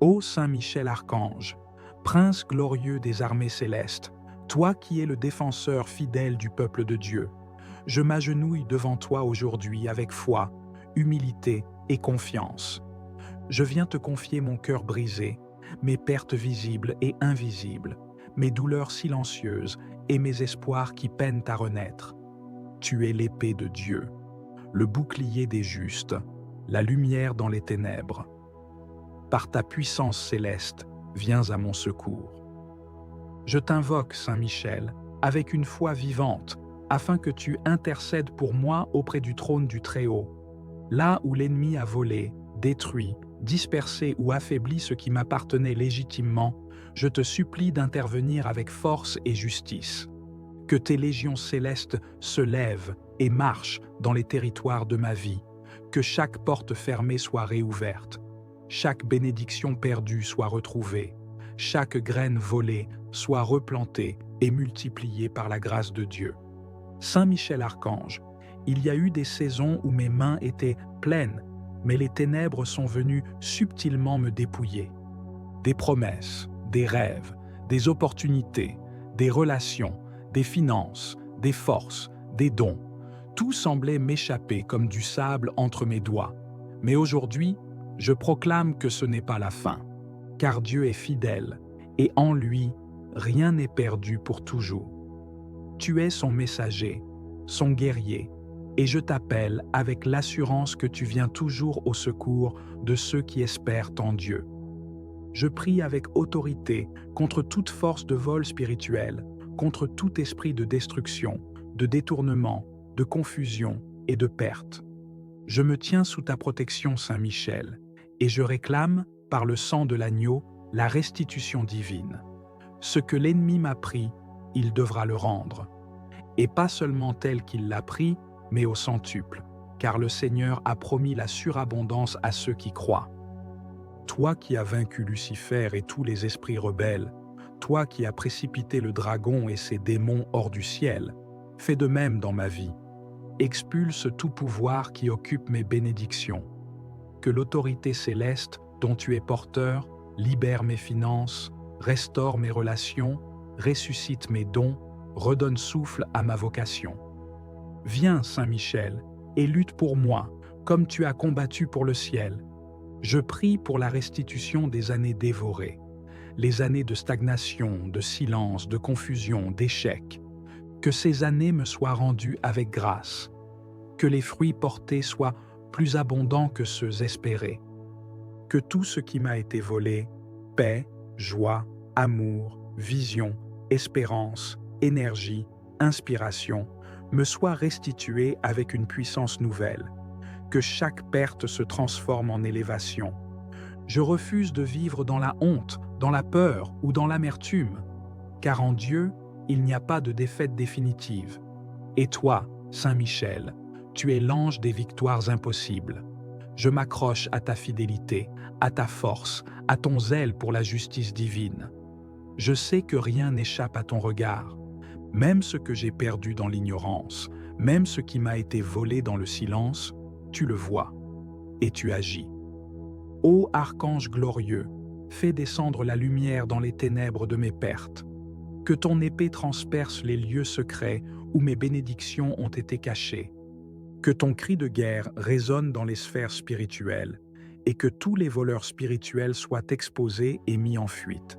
Ô Saint Michel Archange, Prince glorieux des armées célestes, toi qui es le défenseur fidèle du peuple de Dieu, je m'agenouille devant toi aujourd'hui avec foi, humilité et confiance. Je viens te confier mon cœur brisé, mes pertes visibles et invisibles, mes douleurs silencieuses et mes espoirs qui peinent à renaître. Tu es l'épée de Dieu, le bouclier des justes, la lumière dans les ténèbres. Par ta puissance céleste, viens à mon secours. Je t'invoque, Saint Michel, avec une foi vivante, afin que tu intercèdes pour moi auprès du trône du Très-Haut, là où l'ennemi a volé, détruit, dispersé ou affaibli ce qui m'appartenait légitimement, je te supplie d'intervenir avec force et justice. Que tes légions célestes se lèvent et marchent dans les territoires de ma vie, que chaque porte fermée soit réouverte, chaque bénédiction perdue soit retrouvée, chaque graine volée soit replantée et multipliée par la grâce de Dieu. Saint Michel Archange, il y a eu des saisons où mes mains étaient pleines, mais les ténèbres sont venues subtilement me dépouiller. Des promesses, des rêves, des opportunités, des relations, des finances, des forces, des dons, tout semblait m'échapper comme du sable entre mes doigts. Mais aujourd'hui, je proclame que ce n'est pas la fin, car Dieu est fidèle, et en lui, rien n'est perdu pour toujours. Tu es son messager, son guerrier, et je t'appelle avec l'assurance que tu viens toujours au secours de ceux qui espèrent en Dieu. Je prie avec autorité contre toute force de vol spirituel, contre tout esprit de destruction, de détournement, de confusion et de perte. Je me tiens sous ta protection, Saint Michel, et je réclame, par le sang de l'agneau, la restitution divine. Ce que l'ennemi m'a pris, il devra le rendre. Et pas seulement tel qu'il l'a pris, mais au centuple, car le Seigneur a promis la surabondance à ceux qui croient. Toi qui as vaincu Lucifer et tous les esprits rebelles, toi qui as précipité le dragon et ses démons hors du ciel, fais de même dans ma vie. Expulse tout pouvoir qui occupe mes bénédictions. Que l'autorité céleste dont tu es porteur libère mes finances, restaure mes relations, ressuscite mes dons, redonne souffle à ma vocation. Viens, Saint Michel, et lutte pour moi, comme tu as combattu pour le ciel. Je prie pour la restitution des années dévorées, les années de stagnation, de silence, de confusion, d'échec. Que ces années me soient rendues avec grâce, que les fruits portés soient plus abondants que ceux espérés, que tout ce qui m'a été volé, paix, joie, amour, vision, espérance, énergie, inspiration, me soit restitué avec une puissance nouvelle, que chaque perte se transforme en élévation. Je refuse de vivre dans la honte, dans la peur ou dans l'amertume, car en Dieu, il n'y a pas de défaite définitive. Et toi, Saint Michel, tu es l'ange des victoires impossibles. Je m'accroche à ta fidélité, à ta force, à ton zèle pour la justice divine. Je sais que rien n'échappe à ton regard, même ce que j'ai perdu dans l'ignorance, même ce qui m'a été volé dans le silence, tu le vois et tu agis. Ô archange glorieux, fais descendre la lumière dans les ténèbres de mes pertes. Que ton épée transperce les lieux secrets où mes bénédictions ont été cachées. Que ton cri de guerre résonne dans les sphères spirituelles et que tous les voleurs spirituels soient exposés et mis en fuite.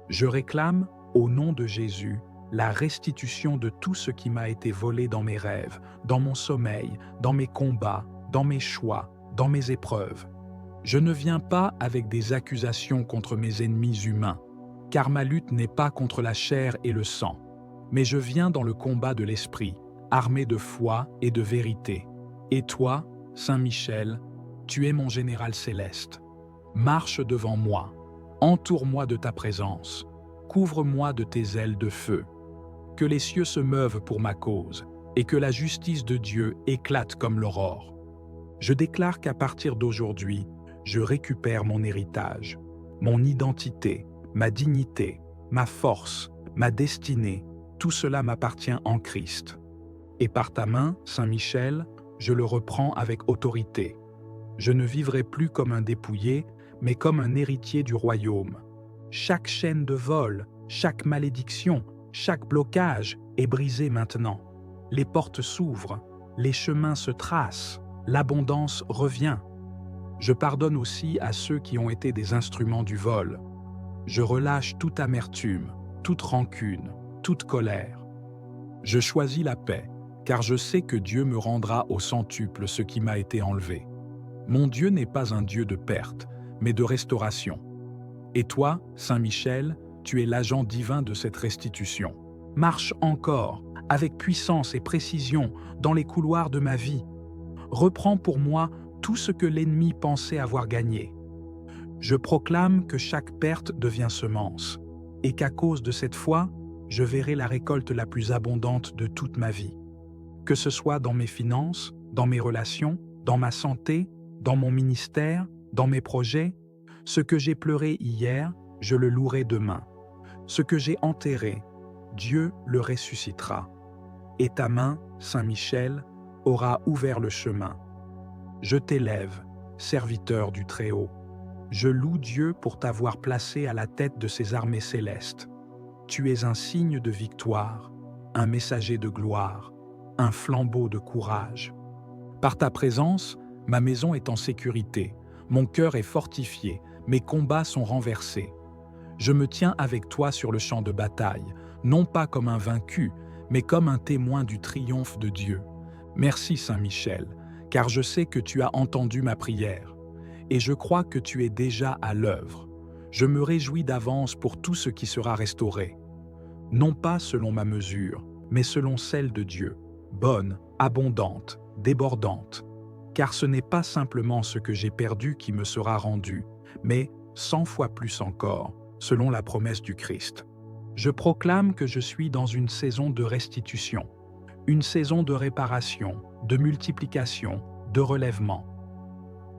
Je réclame, au nom de Jésus, la restitution de tout ce qui m'a été volé dans mes rêves, dans mon sommeil, dans mes combats, dans mes choix, dans mes épreuves. Je ne viens pas avec des accusations contre mes ennemis humains, car ma lutte n'est pas contre la chair et le sang, mais je viens dans le combat de l'esprit, armé de foi et de vérité. Et toi, Saint Michel, tu es mon général céleste. Marche devant moi, entoure-moi de ta présence, couvre-moi de tes ailes de feu. Que les cieux se meuvent pour ma cause, et que la justice de Dieu éclate comme l'aurore. Je déclare qu'à partir d'aujourd'hui, je récupère mon héritage, mon identité, ma dignité, ma force, ma destinée, tout cela m'appartient en Christ. Et par ta main, Saint Michel, je le reprends avec autorité. Je ne vivrai plus comme un dépouillé, mais comme un héritier du royaume. Chaque chaîne de vol, chaque malédiction, chaque blocage est brisé maintenant. Les portes s'ouvrent, les chemins se tracent, l'abondance revient. Je pardonne aussi à ceux qui ont été des instruments du vol. Je relâche toute amertume, toute rancune, toute colère. Je choisis la paix, car je sais que Dieu me rendra au centuple ce qui m'a été enlevé. Mon Dieu n'est pas un Dieu de perte, mais de restauration. Et toi, Saint Michel, tu es l'agent divin de cette restitution. Marche encore, avec puissance et précision, dans les couloirs de ma vie. Reprends pour moi tout ce que l'ennemi pensait avoir gagné. Je proclame que chaque perte devient semence, et qu'à cause de cette foi, je verrai la récolte la plus abondante de toute ma vie. Que ce soit dans mes finances, dans mes relations, dans ma santé, dans mon ministère, dans mes projets, ce que j'ai pleuré hier, je le louerai demain. Ce que j'ai enterré, Dieu le ressuscitera. Et ta main, Saint Michel, aura ouvert le chemin. Je t'élève, serviteur du Très-Haut. Je loue Dieu pour t'avoir placé à la tête de ses armées célestes. Tu es un signe de victoire, un messager de gloire, un flambeau de courage. Par ta présence, ma maison est en sécurité, mon cœur est fortifié, mes combats sont renversés. Je me tiens avec toi sur le champ de bataille, non pas comme un vaincu, mais comme un témoin du triomphe de Dieu. Merci Saint Michel, car je sais que tu as entendu ma prière, et je crois que tu es déjà à l'œuvre. Je me réjouis d'avance pour tout ce qui sera restauré. Non pas selon ma mesure, mais selon celle de Dieu, bonne, abondante, débordante. Car ce n'est pas simplement ce que j'ai perdu qui me sera rendu, mais 100 fois plus encore, selon la promesse du Christ. Je proclame que je suis dans une saison de restitution, une saison de réparation, de multiplication, de relèvement.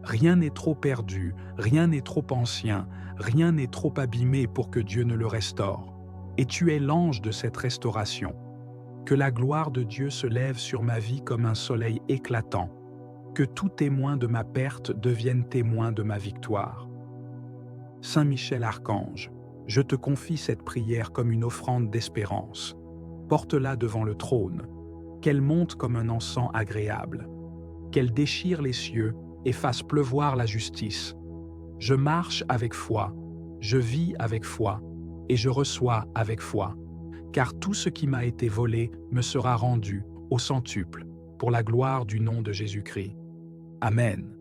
Rien n'est trop perdu, rien n'est trop ancien, rien n'est trop abîmé pour que Dieu ne le restaure. Et tu es l'ange de cette restauration. Que la gloire de Dieu se lève sur ma vie comme un soleil éclatant. Que tout témoin de ma perte devienne témoin de ma victoire. Saint Michel Archange, je te confie cette prière comme une offrande d'espérance. Porte-la devant le trône, qu'elle monte comme un encens agréable, qu'elle déchire les cieux et fasse pleuvoir la justice. Je marche avec foi, je vis avec foi, et je reçois avec foi, car tout ce qui m'a été volé me sera rendu au centuple, pour la gloire du nom de Jésus-Christ. Amen.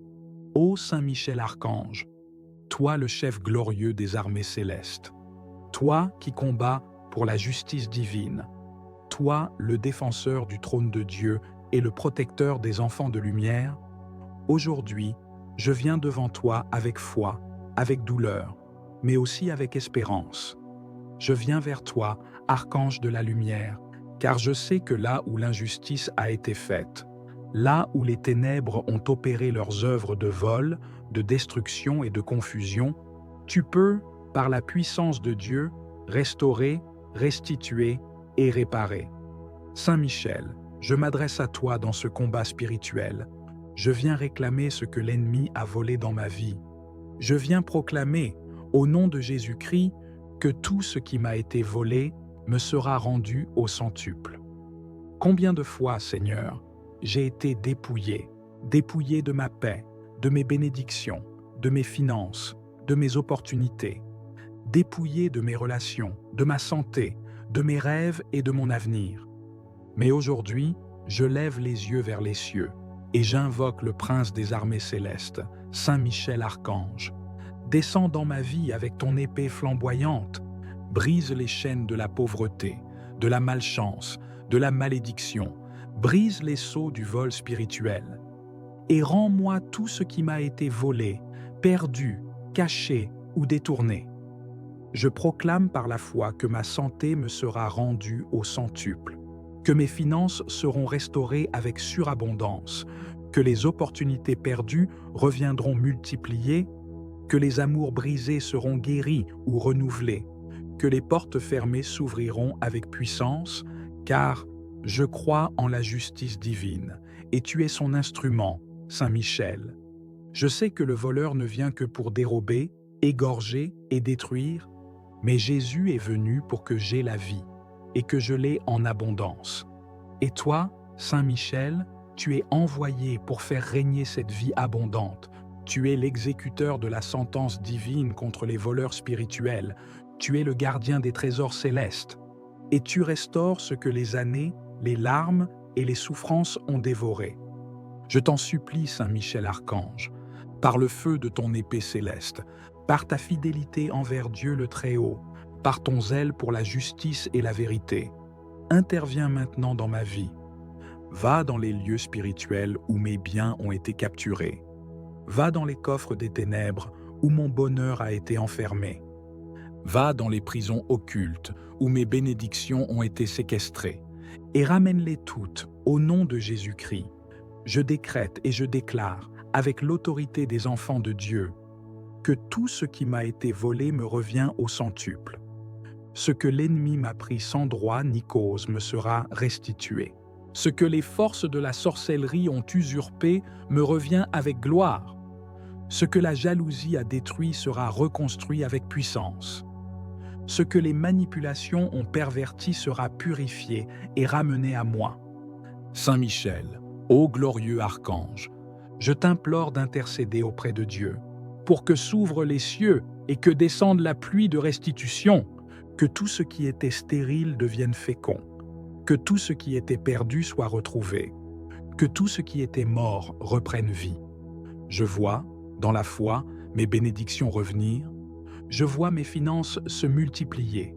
Ô Saint Michel Archange, toi le chef glorieux des armées célestes, toi qui combats pour la justice divine, toi le défenseur du trône de Dieu et le protecteur des enfants de lumière, aujourd'hui, je viens devant toi avec foi, avec douleur, mais aussi avec espérance. Je viens vers toi, archange de la lumière, car je sais que là où l'injustice a été faite, là où les ténèbres ont opéré leurs œuvres de vol, de destruction et de confusion, tu peux, par la puissance de Dieu, restaurer, restituer et réparer. Saint Michel, je m'adresse à toi dans ce combat spirituel. Je viens réclamer ce que l'ennemi a volé dans ma vie. Je viens proclamer, au nom de Jésus-Christ, que tout ce qui m'a été volé me sera rendu au centuple. Combien de fois, Seigneur, j'ai été dépouillé de ma paix, de mes bénédictions, de mes finances, de mes opportunités, dépouillé de mes relations, de ma santé, de mes rêves et de mon avenir. Mais aujourd'hui, je lève les yeux vers les cieux et j'invoque le prince des armées célestes, Saint Michel Archange. Descends dans ma vie avec ton épée flamboyante, brise les chaînes de la pauvreté, de la malchance, de la malédiction, brise les sceaux du vol spirituel, et rends-moi tout ce qui m'a été volé, perdu, caché ou détourné. Je proclame par la foi que ma santé me sera rendue au centuple, que mes finances seront restaurées avec surabondance, que les opportunités perdues reviendront multipliées, que les amours brisés seront guéris ou renouvelés, que les portes fermées s'ouvriront avec puissance, car je crois en la justice divine, et tu es son instrument, Saint Michel. Je sais que le voleur ne vient que pour dérober, égorger et détruire, mais Jésus est venu pour que j'aie la vie, et que je l'ai en abondance. Et toi, Saint Michel, tu es envoyé pour faire régner cette vie abondante. Tu es l'exécuteur de la sentence divine contre les voleurs spirituels. Tu es le gardien des trésors célestes. Et tu restaures ce que les années, les larmes et les souffrances ont dévoré. Je t'en supplie, Saint Michel Archange, par le feu de ton épée céleste, par ta fidélité envers Dieu le Très-Haut, par ton zèle pour la justice et la vérité, interviens maintenant dans ma vie. Va dans les lieux spirituels où mes biens ont été capturés. Va dans les coffres des ténèbres où mon bonheur a été enfermé. Va dans les prisons occultes où mes bénédictions ont été séquestrées, et ramène-les toutes au nom de Jésus-Christ. Je décrète et je déclare, avec l'autorité des enfants de Dieu, que tout ce qui m'a été volé me revient au centuple. Ce que l'ennemi m'a pris sans droit ni cause me sera restitué. Ce que les forces de la sorcellerie ont usurpé me revient avec gloire. Ce que la jalousie a détruit sera reconstruit avec puissance. Ce que les manipulations ont perverti sera purifié et ramené à moi. Saint Michel, ô glorieux archange, je t'implore d'intercéder auprès de Dieu, pour que s'ouvrent les cieux et que descende la pluie de restitution, que tout ce qui était stérile devienne fécond, que tout ce qui était perdu soit retrouvé, que tout ce qui était mort reprenne vie. Je vois, dans la foi, mes bénédictions revenir, je vois mes finances se multiplier,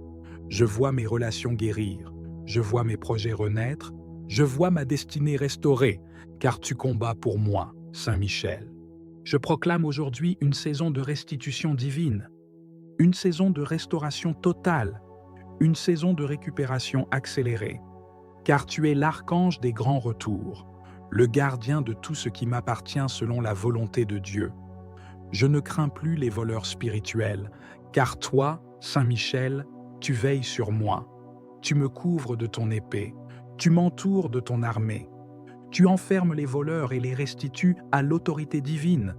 je vois mes relations guérir, je vois mes projets renaître, je vois ma destinée restaurée, car tu combats pour moi, Saint Michel. Je proclame aujourd'hui une saison de restitution divine, une saison de restauration totale, une saison de récupération accélérée, car tu es l'archange des grands retours, le gardien de tout ce qui m'appartient selon la volonté de Dieu. Je ne crains plus les voleurs spirituels, car toi, Saint Michel, tu veilles sur moi. Tu me couvres de ton épée, tu m'entoures de ton armée. Tu enfermes les voleurs et les restitues à l'autorité divine.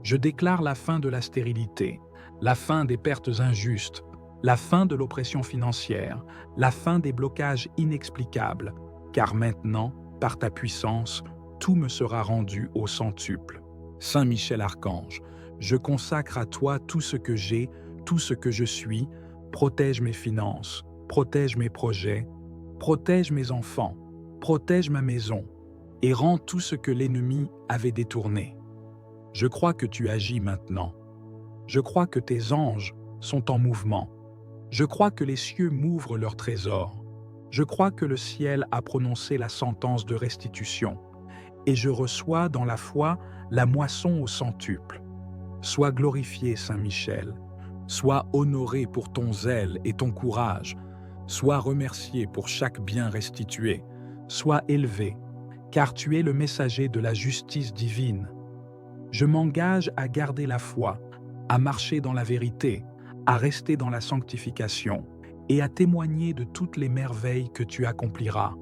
Je déclare la fin de la stérilité, la fin des pertes injustes, la fin de l'oppression financière, la fin des blocages inexplicables, car maintenant, par ta puissance, tout me sera rendu au centuple. Saint Michel Archange, je consacre à toi tout ce que j'ai, tout ce que je suis, protège mes finances, protège mes projets, protège mes enfants, protège ma maison, et rends tout ce que l'ennemi avait détourné. Je crois que tu agis maintenant. Je crois que tes anges sont en mouvement. Je crois que les cieux m'ouvrent leurs trésors. Je crois que le ciel a prononcé la sentence de restitution. Et je reçois dans la foi la moisson au centuple. Sois glorifié, Saint Michel. Sois honoré pour ton zèle et ton courage. Sois remercié pour chaque bien restitué. Sois élevé, car tu es le messager de la justice divine. Je m'engage à garder la foi, à marcher dans la vérité, à rester dans la sanctification et à témoigner de toutes les merveilles que tu accompliras.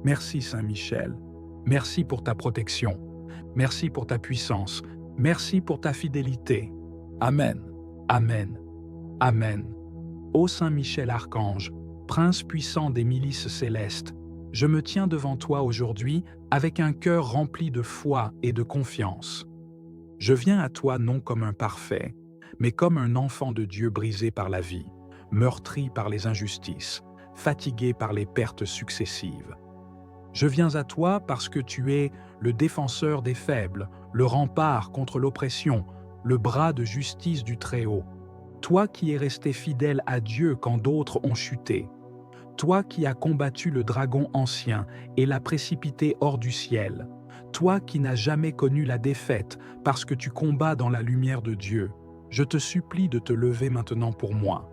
Merci Saint Michel, merci pour ta protection, merci pour ta puissance, merci pour ta fidélité. Amen, Amen, Amen. Ô Saint Michel Archange, Prince puissant des milices célestes, je me tiens devant toi aujourd'hui avec un cœur rempli de foi et de confiance. Je viens à toi non comme un parfait, mais comme un enfant de Dieu brisé par la vie, meurtri par les injustices, fatigué par les pertes successives. Je viens à toi parce que tu es le défenseur des faibles, le rempart contre l'oppression, le bras de justice du Très-Haut. Toi qui es resté fidèle à Dieu quand d'autres ont chuté. Toi qui as combattu le dragon ancien et l'as précipité hors du ciel. Toi qui n'as jamais connu la défaite parce que tu combats dans la lumière de Dieu. Je te supplie de te lever maintenant pour moi.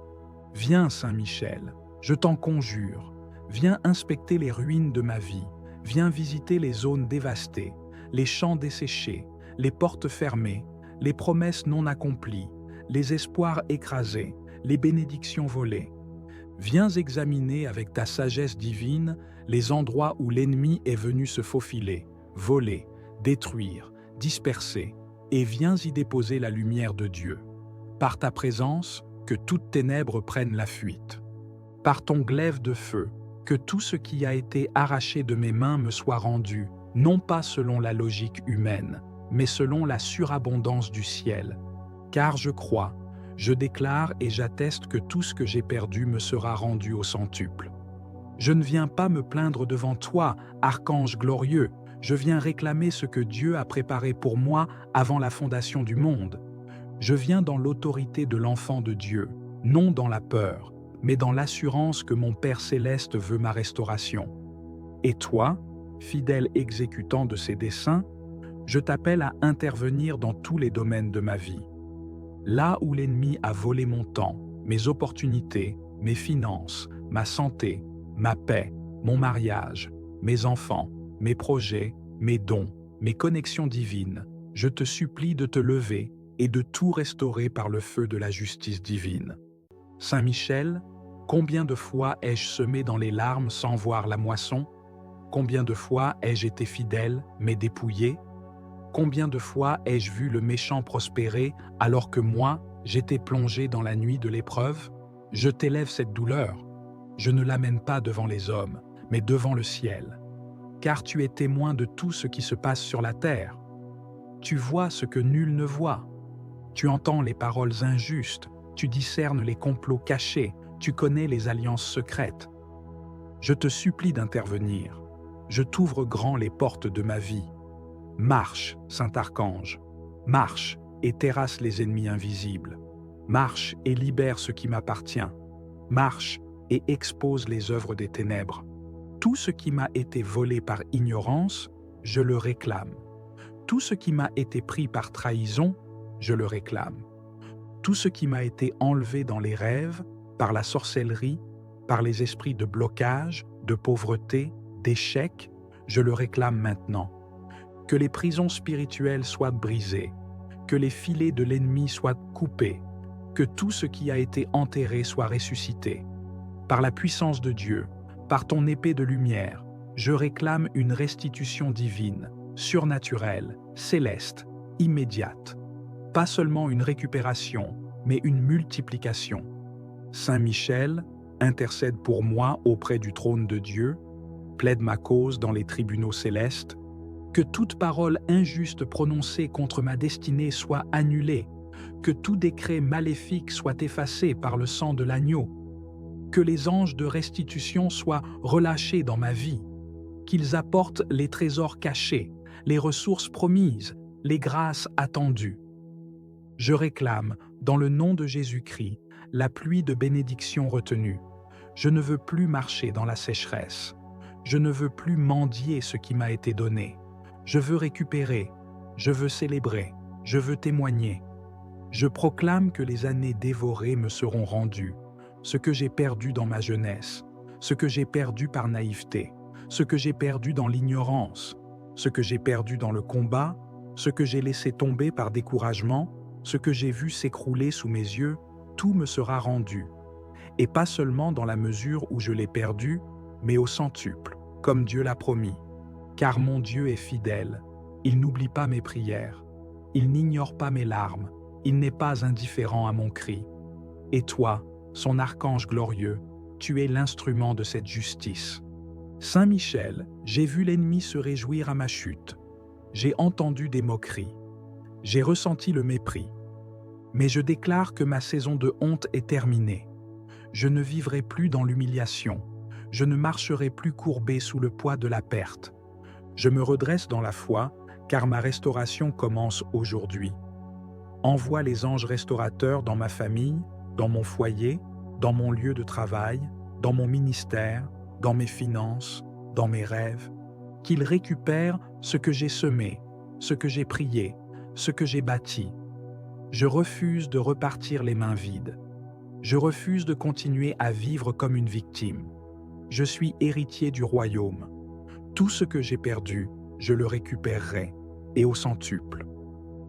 Viens, Saint Michel, je t'en conjure. Viens inspecter les ruines de ma vie. Viens visiter les zones dévastées, les champs desséchés, les portes fermées, les promesses non accomplies, les espoirs écrasés, les bénédictions volées. Viens examiner avec ta sagesse divine les endroits où l'ennemi est venu se faufiler, voler, détruire, disperser, et viens y déposer la lumière de Dieu. Par ta présence, que toute ténèbre prenne la fuite. Par ton glaive de feu, que tout ce qui a été arraché de mes mains me soit rendu, non pas selon la logique humaine, mais selon la surabondance du ciel. Car je crois, je déclare et j'atteste que tout ce que j'ai perdu me sera rendu au centuple. Je ne viens pas me plaindre devant toi, archange glorieux, je viens réclamer ce que Dieu a préparé pour moi avant la fondation du monde. Je viens dans l'autorité de l'enfant de Dieu, non dans la peur, mais dans l'assurance que mon Père céleste veut ma restauration. Et toi, fidèle exécutant de ses desseins, je t'appelle à intervenir dans tous les domaines de ma vie. Là où l'ennemi a volé mon temps, mes opportunités, mes finances, ma santé, ma paix, mon mariage, mes enfants, mes projets, mes dons, mes connexions divines, je te supplie de te lever et de tout restaurer par le feu de la justice divine. Saint Michel, combien de fois ai-je semé dans les larmes sans voir la moisson? Combien de fois ai-je été fidèle, mais dépouillé? Combien de fois ai-je vu le méchant prospérer alors que moi, j'étais plongé dans la nuit de l'épreuve? Je t'élève cette douleur. Je ne l'amène pas devant les hommes, mais devant le ciel. Car tu es témoin de tout ce qui se passe sur la terre. Tu vois ce que nul ne voit. Tu entends les paroles injustes, tu discernes les complots cachés, tu connais les alliances secrètes. Je te supplie d'intervenir. Je t'ouvre grand les portes de ma vie. Marche, Saint-Archange, marche et terrasse les ennemis invisibles. Marche et libère ce qui m'appartient. Marche et expose les œuvres des ténèbres. Tout ce qui m'a été volé par ignorance, je le réclame. Tout ce qui m'a été pris par trahison, je le réclame. Tout ce qui m'a été enlevé dans les rêves, par la sorcellerie, par les esprits de blocage, de pauvreté, d'échec, je le réclame maintenant. Que les prisons spirituelles soient brisées, que les filets de l'ennemi soient coupés, que tout ce qui a été enterré soit ressuscité. Par la puissance de Dieu, par ton épée de lumière, je réclame une restitution divine, surnaturelle, céleste, immédiate. Pas seulement une récupération, mais une multiplication. Saint Michel, intercède pour moi auprès du trône de Dieu, plaide ma cause dans les tribunaux célestes, que toute parole injuste prononcée contre ma destinée soit annulée, que tout décret maléfique soit effacé par le sang de l'agneau, que les anges de restitution soient relâchés dans ma vie, qu'ils apportent les trésors cachés, les ressources promises, les grâces attendues. Je réclame, dans le nom de Jésus-Christ, la pluie de bénédiction retenue. Je ne veux plus marcher dans la sécheresse. Je ne veux plus mendier ce qui m'a été donné. Je veux récupérer, je veux célébrer, je veux témoigner. Je proclame que les années dévorées me seront rendues, ce que j'ai perdu dans ma jeunesse, ce que j'ai perdu par naïveté, ce que j'ai perdu dans l'ignorance, ce que j'ai perdu dans le combat, ce que j'ai laissé tomber par découragement, ce que j'ai vu s'écrouler sous mes yeux, tout me sera rendu. Et pas seulement dans la mesure où je l'ai perdu, mais au centuple, comme Dieu l'a promis. Car mon Dieu est fidèle, il n'oublie pas mes prières, il n'ignore pas mes larmes, il n'est pas indifférent à mon cri. Et toi, son archange glorieux, tu es l'instrument de cette justice. Saint Michel, j'ai vu l'ennemi se réjouir à ma chute. J'ai entendu des moqueries. J'ai ressenti le mépris. Mais je déclare que ma saison de honte est terminée. Je ne vivrai plus dans l'humiliation. Je ne marcherai plus courbé sous le poids de la perte. Je me redresse dans la foi, car ma restauration commence aujourd'hui. Envoie les anges restaurateurs dans ma famille, dans mon foyer, dans mon lieu de travail, dans mon ministère, dans mes finances, dans mes rêves, qu'ils récupèrent ce que j'ai semé, ce que j'ai prié, ce que j'ai bâti. Je refuse de repartir les mains vides. Je refuse de continuer à vivre comme une victime. Je suis héritier du royaume. Tout ce que j'ai perdu, je le récupérerai, et au centuple.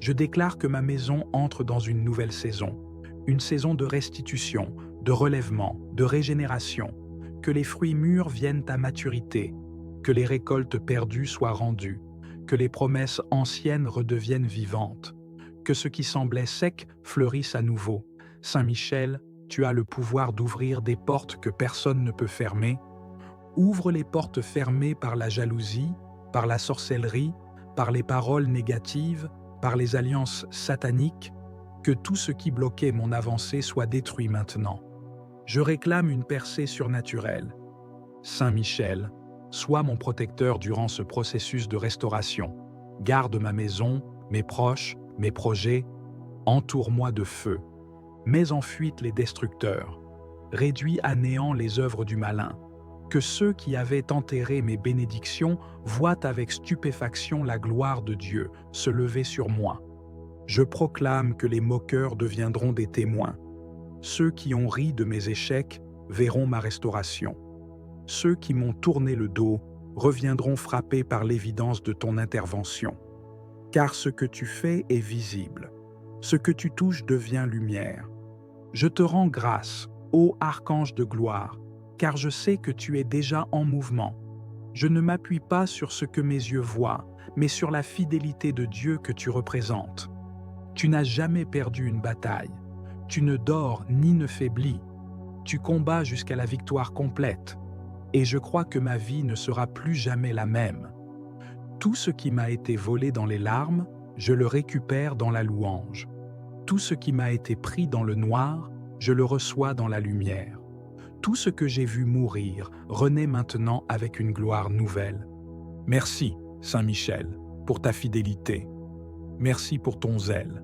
Je déclare que ma maison entre dans une nouvelle saison, une saison de restitution, de relèvement, de régénération, que les fruits mûrs viennent à maturité, que les récoltes perdues soient rendues, que les promesses anciennes redeviennent vivantes, que ce qui semblait sec fleurisse à nouveau, Saint Michel, tu as le pouvoir d'ouvrir des portes que personne ne peut fermer. Ouvre les portes fermées par la jalousie, par la sorcellerie, par les paroles négatives, par les alliances sataniques, que tout ce qui bloquait mon avancée soit détruit maintenant. Je réclame une percée surnaturelle. Saint Michel, sois mon protecteur durant ce processus de restauration. Garde ma maison, mes proches, mes projets. Entoure-moi de feu. Mets en fuite les destructeurs. Réduis à néant les œuvres du malin. Que ceux qui avaient enterré mes bénédictions voient avec stupéfaction la gloire de Dieu se lever sur moi. Je proclame que les moqueurs deviendront des témoins. Ceux qui ont ri de mes échecs verront ma restauration. Ceux qui m'ont tourné le dos reviendront frappés par l'évidence de ton intervention. Car ce que tu fais est visible. Ce que tu touches devient lumière. Je te rends grâce, ô archange de gloire, car je sais que tu es déjà en mouvement. Je ne m'appuie pas sur ce que mes yeux voient, mais sur la fidélité de Dieu que tu représentes. Tu n'as jamais perdu une bataille. Tu ne dors ni ne faiblis. Tu combats jusqu'à la victoire complète. Et je crois que ma vie ne sera plus jamais la même. Tout ce qui m'a été volé dans les larmes, je le récupère dans la louange. Tout ce qui m'a été pris dans le noir, je le reçois dans la lumière. Tout ce que j'ai vu mourir renaît maintenant avec une gloire nouvelle. Merci, Saint Michel, pour ta fidélité. Merci pour ton zèle.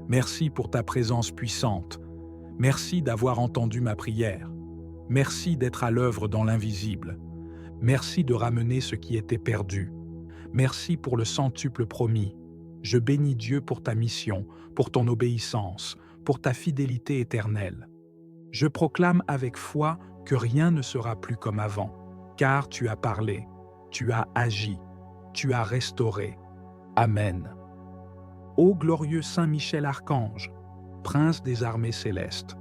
Merci pour ta présence puissante. Merci d'avoir entendu ma prière. Merci d'être à l'œuvre dans l'invisible. Merci de ramener ce qui était perdu. Merci pour le centuple promis. Je bénis Dieu pour ta mission, pour ton obéissance, pour ta fidélité éternelle. Je proclame avec foi que rien ne sera plus comme avant, car tu as parlé, tu as agi, tu as restauré. Amen. Ô glorieux Saint Michel Archange, prince des armées célestes,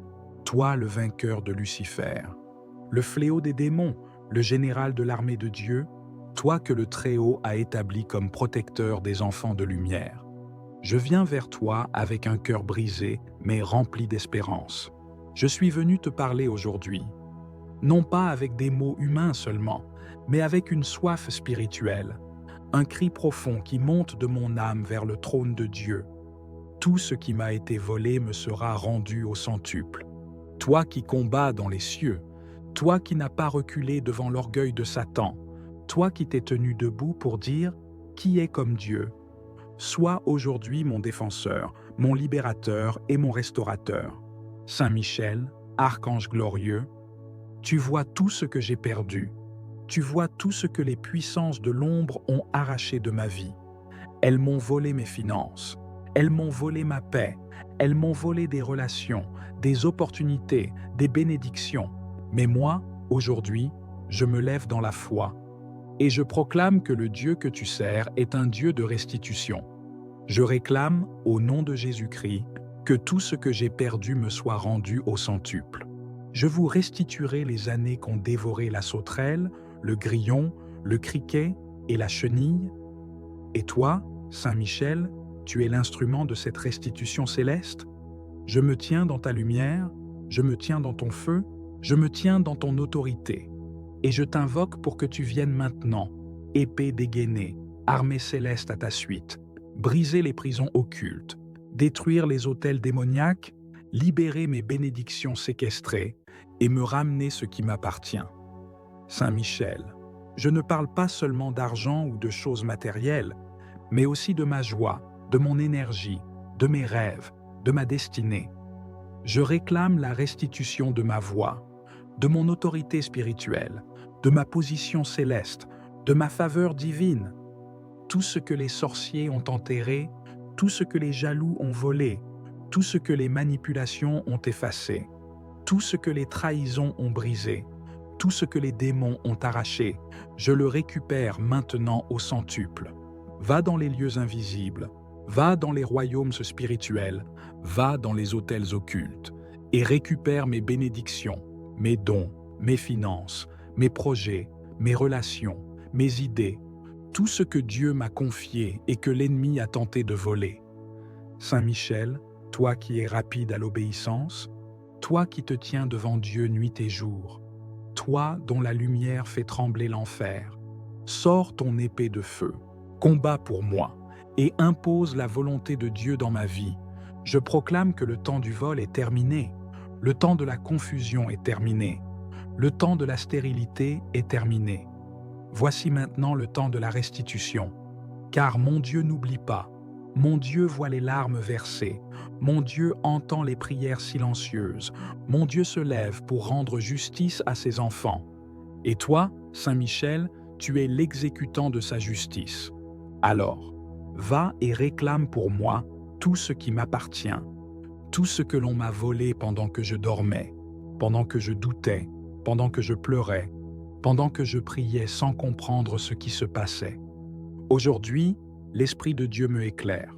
toi le vainqueur de Lucifer, le fléau des démons, le général de l'armée de Dieu, toi que le Très-Haut a établi comme protecteur des enfants de lumière. Je viens vers toi avec un cœur brisé, mais rempli d'espérance. Je suis venu te parler aujourd'hui, non pas avec des mots humains seulement, mais avec une soif spirituelle, un cri profond qui monte de mon âme vers le trône de Dieu. Tout ce qui m'a été volé me sera rendu au centuple. Toi qui combats dans les cieux, toi qui n'as pas reculé devant l'orgueil de Satan, toi qui t'es tenu debout pour dire « Qui est comme Dieu ?» Sois aujourd'hui mon défenseur, mon libérateur et mon restaurateur. Saint Michel, archange glorieux, tu vois tout ce que j'ai perdu. Tu vois tout ce que les puissances de l'ombre ont arraché de ma vie. Elles m'ont volé mes finances. Elles m'ont volé ma paix. Elles m'ont volé des relations, des opportunités, des bénédictions. Mais moi, aujourd'hui, je me lève dans la foi. Et je proclame que le Dieu que tu sers est un Dieu de restitution. Je réclame, au nom de Jésus-Christ, que tout ce que j'ai perdu me soit rendu au centuple. Je vous restituerai les années qu'ont dévoré la sauterelle, le grillon, le criquet et la chenille. Et toi, Saint Michel, tu es l'instrument de cette restitution céleste. Je me tiens dans ta lumière, je me tiens dans ton feu, je me tiens dans ton autorité. Et je t'invoque pour que tu viennes maintenant, épée dégainée, armée céleste à ta suite, briser les prisons occultes, détruire les autels démoniaques, libérer mes bénédictions séquestrées et me ramener ce qui m'appartient. Saint Michel, je ne parle pas seulement d'argent ou de choses matérielles, mais aussi de ma joie, de mon énergie, de mes rêves, de ma destinée. Je réclame la restitution de ma voix, de mon autorité spirituelle, de ma position céleste, de ma faveur divine. Tout ce que les sorciers ont enterré, tout ce que les jaloux ont volé, tout ce que les manipulations ont effacé, tout ce que les trahisons ont brisé, tout ce que les démons ont arraché, je le récupère maintenant au centuple. Va dans les lieux invisibles, va dans les royaumes spirituels, va dans les autels occultes, et récupère mes bénédictions, mes dons, mes finances, mes projets, mes relations, mes idées, tout ce que Dieu m'a confié et que l'ennemi a tenté de voler. Saint Michel, toi qui es rapide à l'obéissance, toi qui te tiens devant Dieu nuit et jour, toi dont la lumière fait trembler l'enfer, sors ton épée de feu, combat pour moi, et impose la volonté de Dieu dans ma vie. Je proclame que le temps du vol est terminé, le temps de la confusion est terminé, le temps de la stérilité est terminé. Voici maintenant le temps de la restitution. Car mon Dieu n'oublie pas, mon Dieu voit les larmes versées, mon Dieu entend les prières silencieuses, mon Dieu se lève pour rendre justice à ses enfants. Et toi, Saint Michel, tu es l'exécutant de sa justice. Alors, va et réclame pour moi tout ce qui m'appartient, tout ce que l'on m'a volé pendant que je dormais, pendant que je doutais, pendant que je pleurais, pendant que je priais sans comprendre ce qui se passait. Aujourd'hui, l'Esprit de Dieu me éclaire.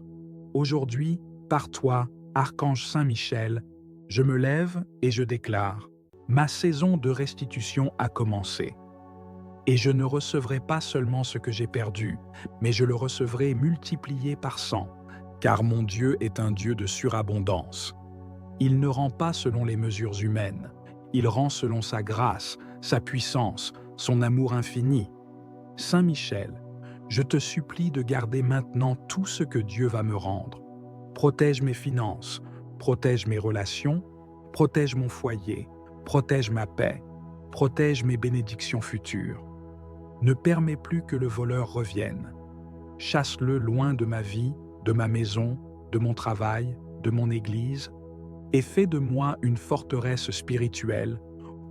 Aujourd'hui, par toi, Archange Saint Michel, je me lève et je déclare, ma saison de restitution a commencé. Et je ne recevrai pas seulement ce que j'ai perdu, mais je le recevrai multiplié par 100, car mon Dieu est un Dieu de surabondance. Il ne rend pas selon les mesures humaines, il rend selon sa grâce, sa puissance, son amour infini. Saint Michel, je te supplie de garder maintenant tout ce que Dieu va me rendre. Protège mes finances, protège mes relations, protège mon foyer, protège ma paix, protège mes bénédictions futures. Ne permets plus que le voleur revienne. Chasse-le loin de ma vie, de ma maison, de mon travail, de mon église, et fais de moi une forteresse spirituelle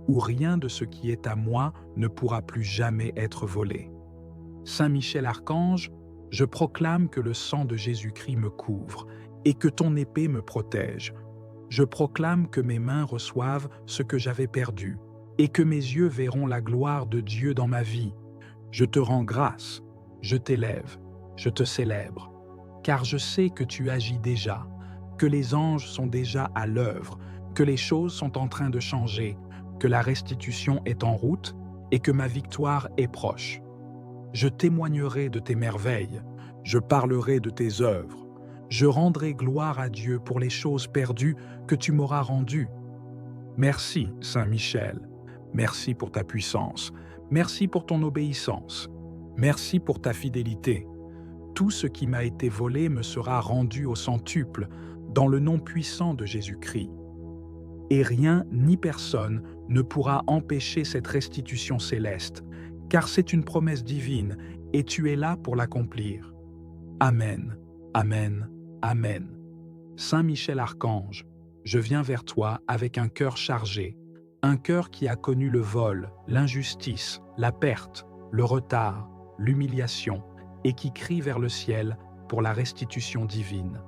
où rien de ce qui est à moi ne pourra plus jamais être volé. Saint Michel Archange, je proclame que le sang de Jésus-Christ me couvre et que ton épée me protège. Je proclame que mes mains reçoivent ce que j'avais perdu et que mes yeux verront la gloire de Dieu dans ma vie. Je te rends grâce, je t'élève, je te célèbre, car je sais que tu agis déjà, que les anges sont déjà à l'œuvre, que les choses sont en train de changer, que la restitution est en route et que ma victoire est proche. Je témoignerai de tes merveilles, je parlerai de tes œuvres, je rendrai gloire à Dieu pour les choses perdues que tu m'auras rendues. Merci, Saint Michel, merci pour ta puissance, merci pour ton obéissance, merci pour ta fidélité. Tout ce qui m'a été volé me sera rendu au centuple, dans le nom puissant de Jésus-Christ. Et rien ni personne ne pourra empêcher cette restitution céleste, car c'est une promesse divine et tu es là pour l'accomplir. Amen, Amen, Amen. Saint Michel Archange, je viens vers toi avec un cœur chargé, un cœur qui a connu le vol, l'injustice, la perte, le retard, l'humiliation, et qui crie vers le ciel pour la restitution divine.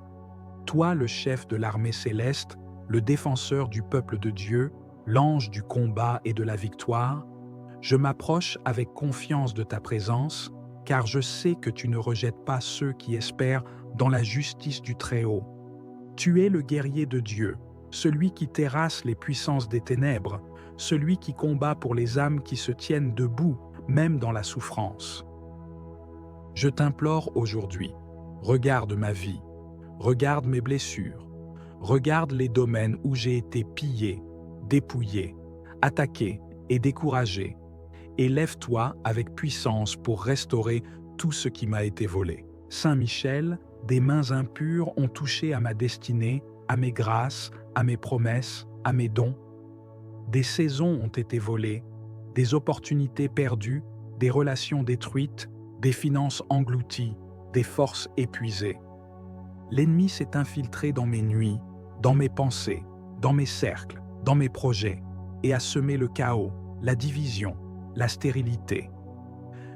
Toi, le chef de l'armée céleste, le défenseur du peuple de Dieu, l'ange du combat et de la victoire, je m'approche avec confiance de ta présence, car je sais que tu ne rejettes pas ceux qui espèrent dans la justice du Très-Haut. Tu es le guerrier de Dieu, celui qui terrasse les puissances des ténèbres, celui qui combat pour les âmes qui se tiennent debout, même dans la souffrance. Je t'implore aujourd'hui, regarde ma vie, regarde mes blessures, regarde les domaines où j'ai été pillé, dépouillé, attaqué et découragé, et lève-toi avec puissance pour restaurer tout ce qui m'a été volé. Saint Michel, des mains impures ont touché à ma destinée, à mes grâces, à mes promesses, à mes dons. Des saisons ont été volées, des opportunités perdues, des relations détruites, des finances englouties, des forces épuisées. L'ennemi s'est infiltré dans mes nuits, dans mes pensées, dans mes cercles, dans mes projets, et a semé le chaos, la division, la stérilité.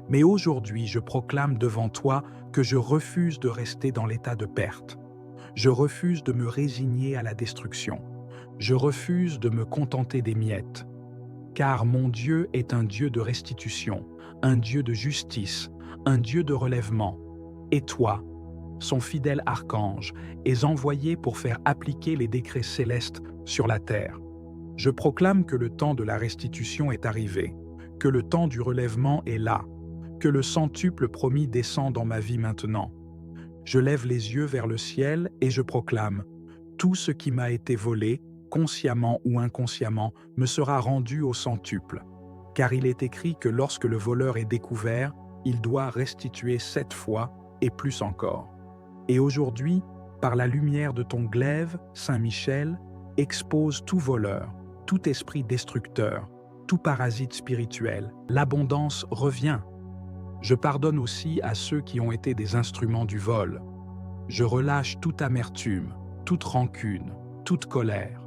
Mais aujourd'hui, je proclame devant toi que je refuse de rester dans l'état de perte. Je refuse de me résigner à la destruction. Je refuse de me contenter des miettes. Car mon Dieu est un Dieu de restitution, un Dieu de justice, un Dieu de relèvement. Et toi, son fidèle archange, es envoyé pour faire appliquer les décrets célestes sur la terre. Je proclame que le temps de la restitution est arrivé, que le temps du relèvement est là, que le centuple promis descend dans ma vie maintenant. Je lève les yeux vers le ciel et je proclame: tout ce qui m'a été volé, consciemment ou inconsciemment, me sera rendu au centuple. Car il est écrit que lorsque le voleur est découvert, il doit restituer 7 fois et plus encore. Et aujourd'hui, par la lumière de ton glaive, Saint Michel, expose tout voleur, tout esprit destructeur, tout parasite spirituel. L'abondance revient. Je pardonne aussi à ceux qui ont été des instruments du vol. Je relâche toute amertume, toute rancune, toute colère.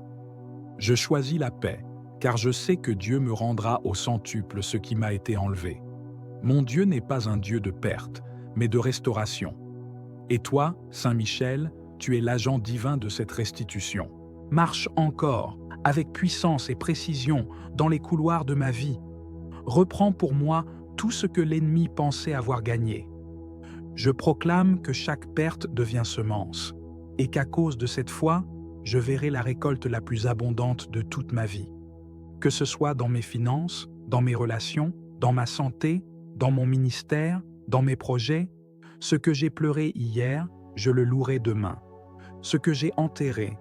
Je choisis la paix, car je sais que Dieu me rendra au centuple ce qui m'a été enlevé. Mon Dieu n'est pas un Dieu de perte, mais de restauration. Et toi, Saint Michel, tu es l'agent divin de cette restitution. Marche encore, avec puissance et précision, dans les couloirs de ma vie. Reprends pour moi tout ce que l'ennemi pensait avoir gagné. Je proclame que chaque perte devient semence, et qu'à cause de cette foi, je verrai la récolte la plus abondante de toute ma vie. Que ce soit dans mes finances, dans mes relations, dans ma santé, dans mon ministère, dans mes projets, ce que j'ai pleuré hier, je le louerai demain. Ce que j'ai enterré,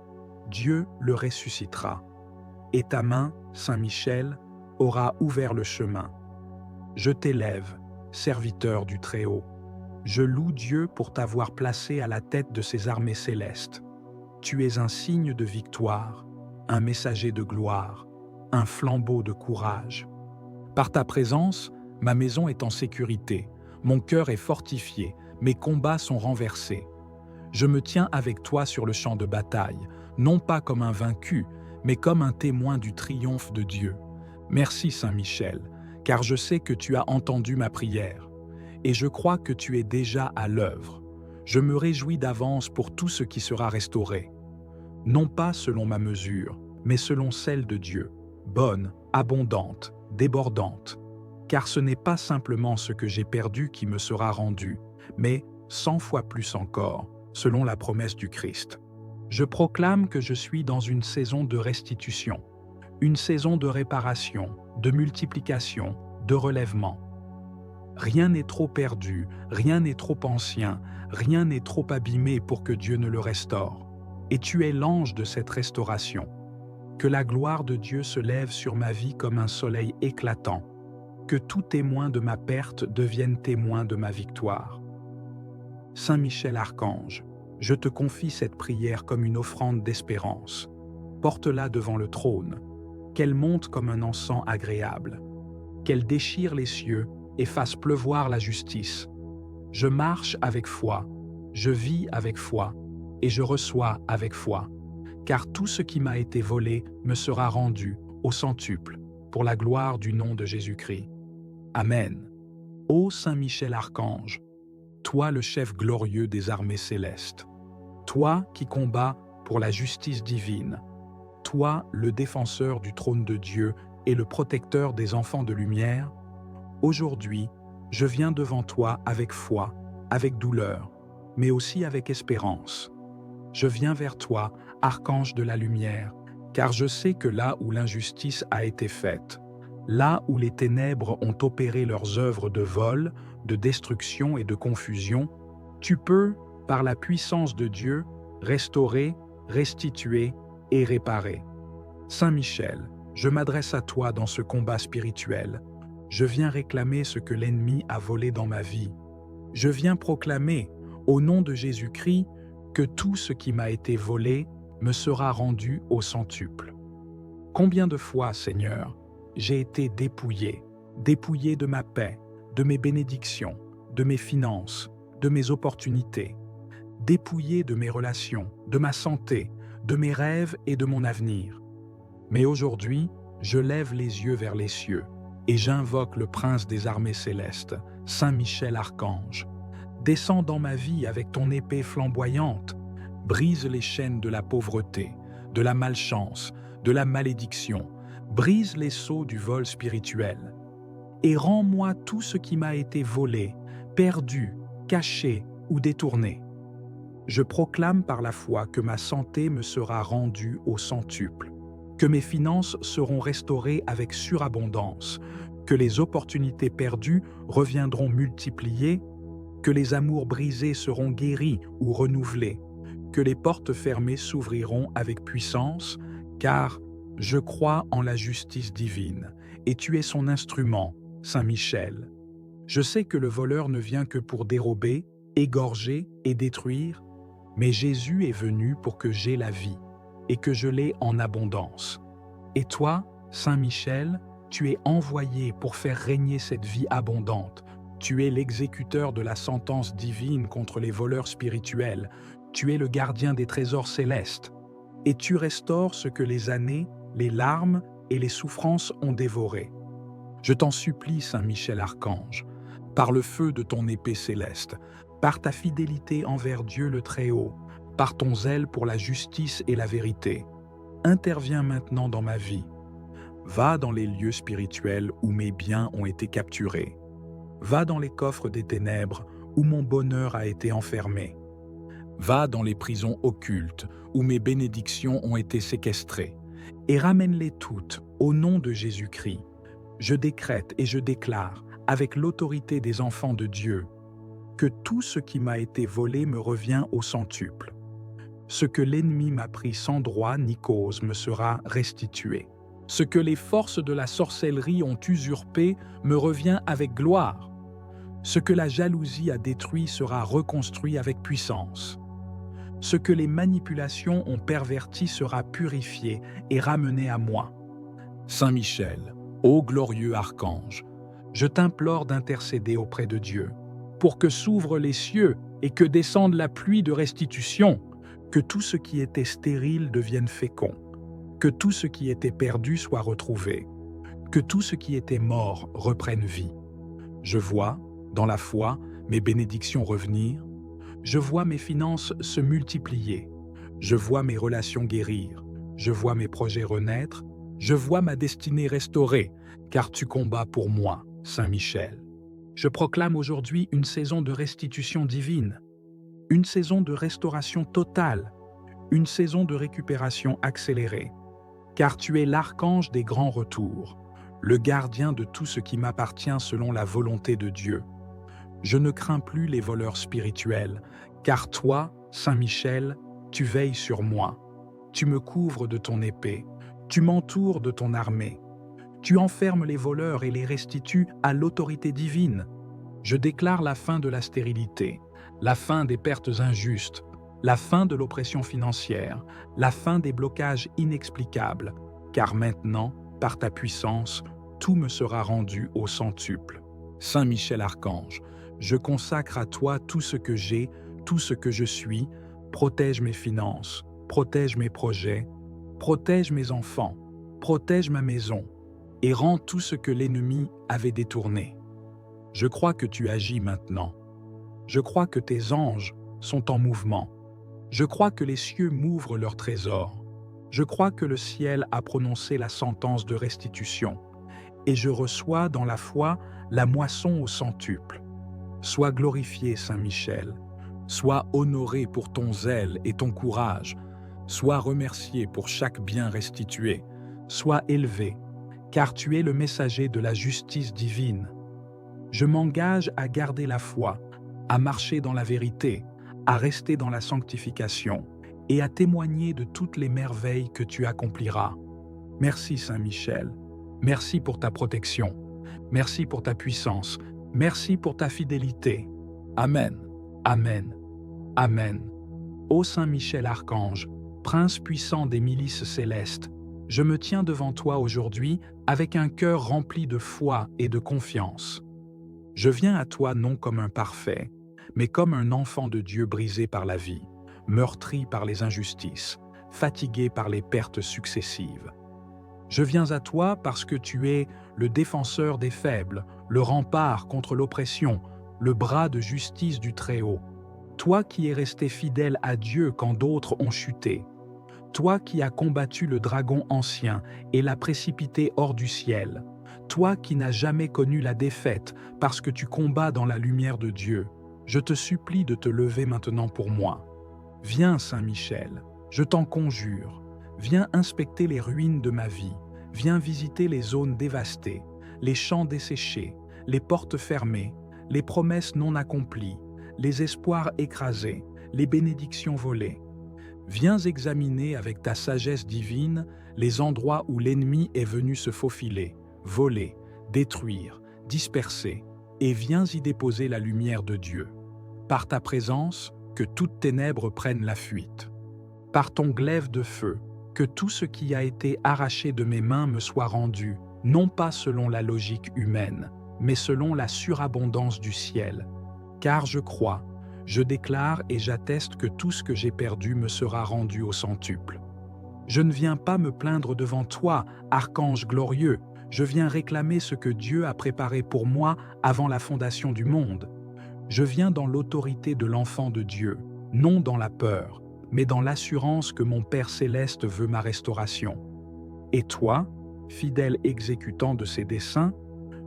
Dieu le ressuscitera. Et ta main, Saint Michel, aura ouvert le chemin. Je t'élève, serviteur du Très-Haut. Je loue Dieu pour t'avoir placé à la tête de ses armées célestes. Tu es un signe de victoire, un messager de gloire, un flambeau de courage. Par ta présence, ma maison est en sécurité, mon cœur est fortifié, mes combats sont renversés. Je me tiens avec toi sur le champ de bataille, non pas comme un vaincu, mais comme un témoin du triomphe de Dieu. Merci Saint Michel, car je sais que tu as entendu ma prière, et je crois que tu es déjà à l'œuvre. Je me réjouis d'avance pour tout ce qui sera restauré. Non pas selon ma mesure, mais selon celle de Dieu, bonne, abondante, débordante. Car ce n'est pas simplement ce que j'ai perdu qui me sera rendu, mais 100 fois plus encore, selon la promesse du Christ. Je proclame que je suis dans une saison de restitution, une saison de réparation, de multiplication, de relèvement. Rien n'est trop perdu, rien n'est trop ancien, rien n'est trop abîmé pour que Dieu ne le restaure. Et tu es l'ange de cette restauration. Que la gloire de Dieu se lève sur ma vie comme un soleil éclatant. Que tout témoin de ma perte devienne témoin de ma victoire. Saint Michel Archange, je te confie cette prière comme une offrande d'espérance. Porte-la devant le trône, qu'elle monte comme un encens agréable, qu'elle déchire les cieux et fasse pleuvoir la justice. Je marche avec foi, je vis avec foi, et je reçois avec foi, car tout ce qui m'a été volé me sera rendu au centuple, pour la gloire du nom de Jésus-Christ. Amen. Ô Saint Michel Archange, toi le chef glorieux des armées célestes, toi qui combats pour la justice divine, toi le défenseur du trône de Dieu et le protecteur des enfants de lumière, aujourd'hui, je viens devant toi avec foi, avec douleur, mais aussi avec espérance. Je viens vers toi, archange de la lumière, car je sais que là où l'injustice a été faite, là où les ténèbres ont opéré leurs œuvres de vol, de destruction et de confusion, tu peux, par la puissance de Dieu, restaurer, restituer et réparer. Saint Michel, je m'adresse à toi dans ce combat spirituel. Je viens réclamer ce que l'ennemi a volé dans ma vie. Je viens proclamer, au nom de Jésus-Christ, que tout ce qui m'a été volé me sera rendu au centuple. Combien de fois, Seigneur, j'ai été dépouillé de ma paix, de mes bénédictions, de mes finances, de mes opportunités, dépouillé de mes relations, de ma santé, de mes rêves et de mon avenir. Mais aujourd'hui, je lève les yeux vers les cieux et j'invoque le prince des armées célestes, Saint Michel Archange. Descends dans ma vie avec ton épée flamboyante, brise les chaînes de la pauvreté, de la malchance, de la malédiction, brise les sceaux du vol spirituel, et rends-moi tout ce qui m'a été volé, perdu, caché ou détourné. Je proclame par la foi que ma santé me sera rendue au centuple, que mes finances seront restaurées avec surabondance, que les opportunités perdues reviendront multipliées, que les amours brisés seront guéris ou renouvelés, que les portes fermées s'ouvriront avec puissance, car je crois en la justice divine, et tu es son instrument, Saint Michel. Je sais que le voleur ne vient que pour dérober, égorger et détruire, mais Jésus est venu pour que j'aie la vie, et que je l'ai en abondance. Et toi, Saint Michel, tu es envoyé pour faire régner cette vie abondante. Tu es l'exécuteur de la sentence divine contre les voleurs spirituels. Tu es le gardien des trésors célestes. Et tu restaures ce que les années, les larmes et les souffrances ont dévoré. Je t'en supplie, Saint Michel Archange, par le feu de ton épée céleste, par ta fidélité envers Dieu le Très-Haut, par ton zèle pour la justice et la vérité, interviens maintenant dans ma vie. Va dans les lieux spirituels où mes biens ont été capturés. Va dans les coffres des ténèbres où mon bonheur a été enfermé. Va dans les prisons occultes où mes bénédictions ont été séquestrées, et ramène-les toutes au nom de Jésus-Christ. Je décrète et je déclare, avec l'autorité des enfants de Dieu, que tout ce qui m'a été volé me revient au centuple. Ce que l'ennemi m'a pris sans droit ni cause me sera restitué. Ce que les forces de la sorcellerie ont usurpé me revient avec gloire. Ce que la jalousie a détruit sera reconstruit avec puissance. Ce que les manipulations ont perverti sera purifié et ramené à moi. Saint Michel, ô glorieux archange, je t'implore d'intercéder auprès de Dieu, pour que s'ouvrent les cieux et que descende la pluie de restitution, que tout ce qui était stérile devienne fécond, que tout ce qui était perdu soit retrouvé, que tout ce qui était mort reprenne vie. Je vois, dans la foi, mes bénédictions revenir, je vois mes finances se multiplier, je vois mes relations guérir, je vois mes projets renaître, je vois ma destinée restaurée, car tu combats pour moi, Saint Michel. Je proclame aujourd'hui une saison de restitution divine, une saison de restauration totale, une saison de récupération accélérée, car tu es l'archange des grands retours, le gardien de tout ce qui m'appartient selon la volonté de Dieu. Je ne crains plus les voleurs spirituels, car toi, Saint Michel, tu veilles sur moi. Tu me couvres de ton épée, tu m'entoures de ton armée. Tu enfermes les voleurs et les restitues à l'autorité divine. Je déclare la fin de la stérilité, la fin des pertes injustes, la fin de l'oppression financière, la fin des blocages inexplicables, car maintenant, par ta puissance, tout me sera rendu au centuple. Saint Michel Archange, je consacre à toi tout ce que j'ai, tout ce que je suis, protège mes finances, protège mes projets, protège mes enfants, protège ma maison, et rends tout ce que l'ennemi avait détourné. Je crois que tu agis maintenant. Je crois que tes anges sont en mouvement. Je crois que les cieux m'ouvrent leurs trésors. Je crois que le ciel a prononcé la sentence de restitution. Et je reçois dans la foi la moisson au centuple. Sois glorifié, Saint Michel. Sois honoré pour ton zèle et ton courage. Sois remercié pour chaque bien restitué. Sois élevé, car tu es le messager de la justice divine. Je m'engage à garder la foi, à marcher dans la vérité, à rester dans la sanctification et à témoigner de toutes les merveilles que tu accompliras. Merci Saint Michel, merci pour ta protection, merci pour ta puissance, merci pour ta fidélité. Amen, Amen, Amen. Ô Saint Michel Archange, Prince puissant des milices célestes, je me tiens devant toi aujourd'hui avec un cœur rempli de foi et de confiance. Je viens à toi non comme un parfait, mais comme un enfant de Dieu brisé par la vie, meurtri par les injustices, fatigué par les pertes successives. Je viens à toi parce que tu es le défenseur des faibles, le rempart contre l'oppression, le bras de justice du Très-Haut. Toi qui es resté fidèle à Dieu quand d'autres ont chuté. Toi qui as combattu le dragon ancien et l'as précipité hors du ciel. Toi qui n'as jamais connu la défaite parce que tu combats dans la lumière de Dieu. Je te supplie de te lever maintenant pour moi. Viens, Saint Michel, je t'en conjure. Viens inspecter les ruines de ma vie. Viens visiter les zones dévastées, les champs desséchés, les portes fermées, les promesses non accomplies, les espoirs écrasés, les bénédictions volées. Viens examiner avec ta sagesse divine les endroits où l'ennemi est venu se faufiler, voler, détruire, disperser, et viens y déposer la lumière de Dieu. Par ta présence, que toutes ténèbres prennent la fuite. Par ton glaive de feu, que tout ce qui a été arraché de mes mains me soit rendu, non pas selon la logique humaine, mais selon la surabondance du ciel. Car je crois, je déclare et j'atteste que tout ce que j'ai perdu me sera rendu au centuple. Je ne viens pas me plaindre devant toi, archange glorieux, je viens réclamer ce que Dieu a préparé pour moi avant la fondation du monde. Je viens dans l'autorité de l'enfant de Dieu, non dans la peur, mais dans l'assurance que mon Père céleste veut ma restauration. Et toi, fidèle exécutant de ses desseins,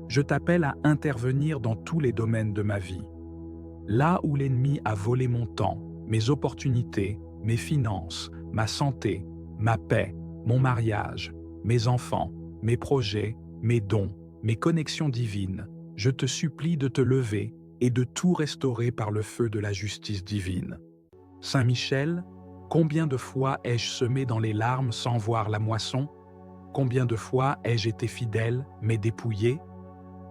je t'appelle à intervenir dans tous les domaines de ma vie. Là où l'ennemi a volé mon temps, mes opportunités, mes finances, ma santé, ma paix, mon mariage, mes enfants, mes projets, mes dons, mes connexions divines, je te supplie de te lever et de tout restaurer par le feu de la justice divine. Saint Michel, combien de fois ai-je semé dans les larmes sans voir la moisson? Combien de fois ai-je été fidèle, mais dépouillé?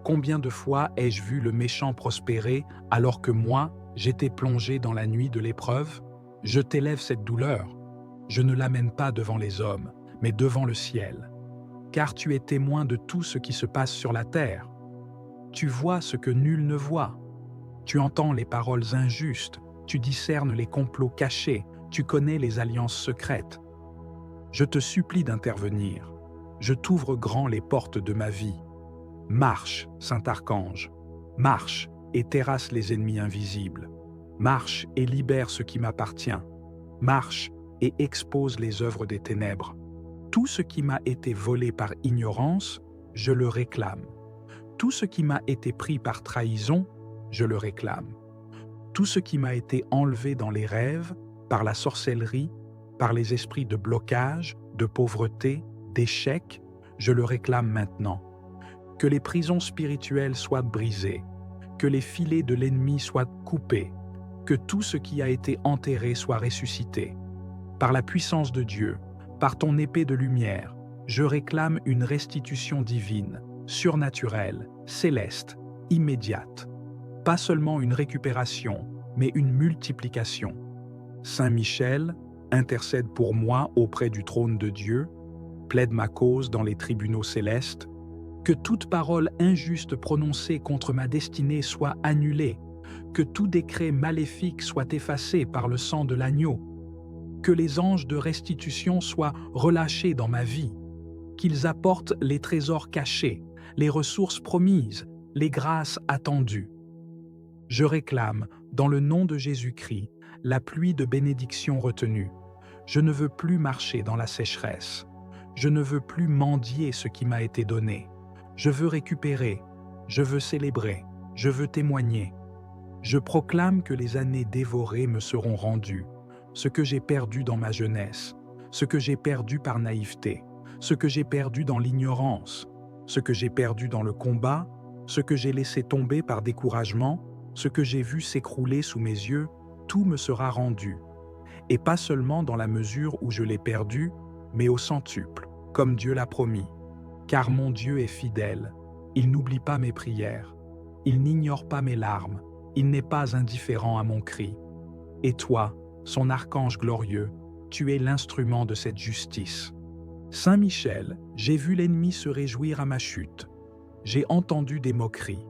Combien de fois ai-je vu le méchant prospérer alors que moi, j'étais plongé dans la nuit de l'épreuve? Je t'élève cette douleur. Je ne l'amène pas devant les hommes, mais devant le ciel. Car tu es témoin de tout ce qui se passe sur la terre. Tu vois ce que nul ne voit. Tu entends les paroles injustes, tu discernes les complots cachés, tu connais les alliances secrètes. Je te supplie d'intervenir. Je t'ouvre grand les portes de ma vie. Marche, Saint-Archange, marche et terrasse les ennemis invisibles. Marche et libère ce qui m'appartient. Marche et expose les œuvres des ténèbres. Tout ce qui m'a été volé par ignorance, je le réclame. Tout ce qui m'a été pris par trahison, je le réclame. Tout ce qui m'a été enlevé dans les rêves, par la sorcellerie, par les esprits de blocage, de pauvreté, d'échec, je le réclame maintenant. Que les prisons spirituelles soient brisées, que les filets de l'ennemi soient coupés, que tout ce qui a été enterré soit ressuscité. Par la puissance de Dieu, par ton épée de lumière, je réclame une restitution divine, surnaturelle, céleste, immédiate. Pas seulement une récupération, mais une multiplication. Saint Michel, intercède pour moi auprès du trône de Dieu, plaide ma cause dans les tribunaux célestes, que toute parole injuste prononcée contre ma destinée soit annulée, que tout décret maléfique soit effacé par le sang de l'agneau, que les anges de restitution soient relâchés dans ma vie, qu'ils apportent les trésors cachés, les ressources promises, les grâces attendues. Je réclame, dans le nom de Jésus-Christ, la pluie de bénédiction retenue. Je ne veux plus marcher dans la sécheresse. Je ne veux plus mendier ce qui m'a été donné. Je veux récupérer, je veux célébrer, je veux témoigner. Je proclame que les années dévorées me seront rendues, ce que j'ai perdu dans ma jeunesse, ce que j'ai perdu par naïveté, ce que j'ai perdu dans l'ignorance, ce que j'ai perdu dans le combat, ce que j'ai laissé tomber par découragement, ce que j'ai vu s'écrouler sous mes yeux, tout me sera rendu. Et pas seulement dans la mesure où je l'ai perdu, mais au centuple, comme Dieu l'a promis. Car mon Dieu est fidèle, il n'oublie pas mes prières, il n'ignore pas mes larmes, il n'est pas indifférent à mon cri. Et toi, son archange glorieux, tu es l'instrument de cette justice. Saint Michel, j'ai vu l'ennemi se réjouir à ma chute. J'ai entendu des moqueries.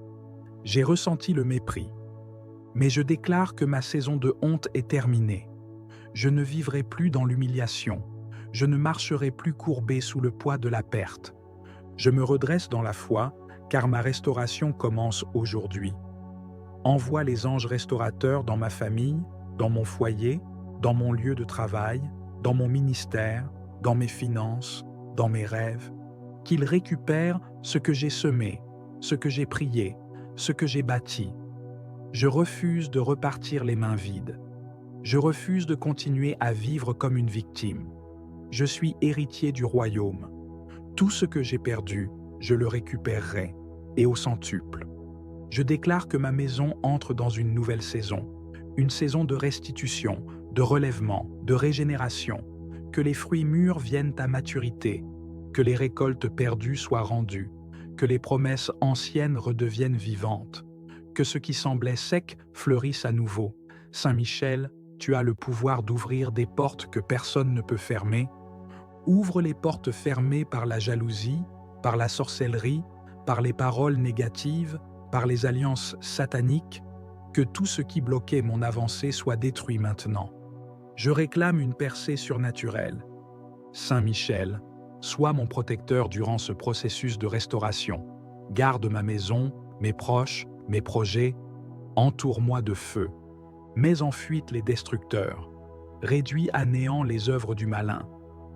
J'ai ressenti le mépris. Mais je déclare que ma saison de honte est terminée. Je ne vivrai plus dans l'humiliation. Je ne marcherai plus courbé sous le poids de la perte. Je me redresse dans la foi, car ma restauration commence aujourd'hui. Envoie les anges restaurateurs dans ma famille, dans mon foyer, dans mon lieu de travail, dans mon ministère, dans mes finances, dans mes rêves, qu'ils récupèrent ce que j'ai semé, ce que j'ai prié, ce que j'ai bâti. Je refuse de repartir les mains vides. Je refuse de continuer à vivre comme une victime. Je suis héritier du royaume. Tout ce que j'ai perdu, je le récupérerai, et au centuple. Je déclare que ma maison entre dans une nouvelle saison, une saison de restitution, de relèvement, de régénération, que les fruits mûrs viennent à maturité, que les récoltes perdues soient rendues, que les promesses anciennes redeviennent vivantes, que ce qui semblait sec fleurisse à nouveau. Saint Michel, tu as le pouvoir d'ouvrir des portes que personne ne peut fermer. Ouvre les portes fermées par la jalousie, par la sorcellerie, par les paroles négatives, par les alliances sataniques, que tout ce qui bloquait mon avancée soit détruit maintenant. Je réclame une percée surnaturelle. Saint Michel, sois mon protecteur durant ce processus de restauration. Garde ma maison, mes proches, mes projets. Entoure-moi de feu. Mets en fuite les destructeurs. Réduis à néant les œuvres du malin.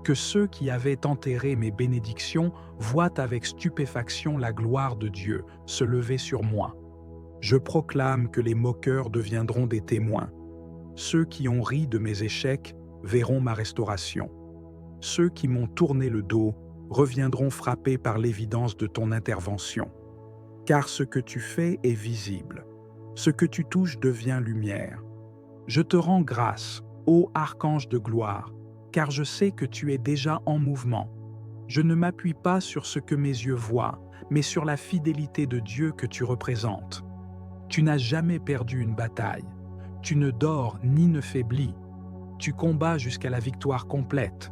Que ceux qui avaient enterré mes bénédictions voient avec stupéfaction la gloire de Dieu se lever sur moi. Je proclame que les moqueurs deviendront des témoins. Ceux qui ont ri de mes échecs verront ma restauration. Ceux qui m'ont tourné le dos reviendront frappés par l'évidence de ton intervention. Car ce que tu fais est visible. Ce que tu touches devient lumière. Je te rends grâce, ô archange de gloire, car je sais que tu es déjà en mouvement. Je ne m'appuie pas sur ce que mes yeux voient, mais sur la fidélité de Dieu que tu représentes. Tu n'as jamais perdu une bataille. Tu ne dors ni ne faiblis. Tu combats jusqu'à la victoire complète.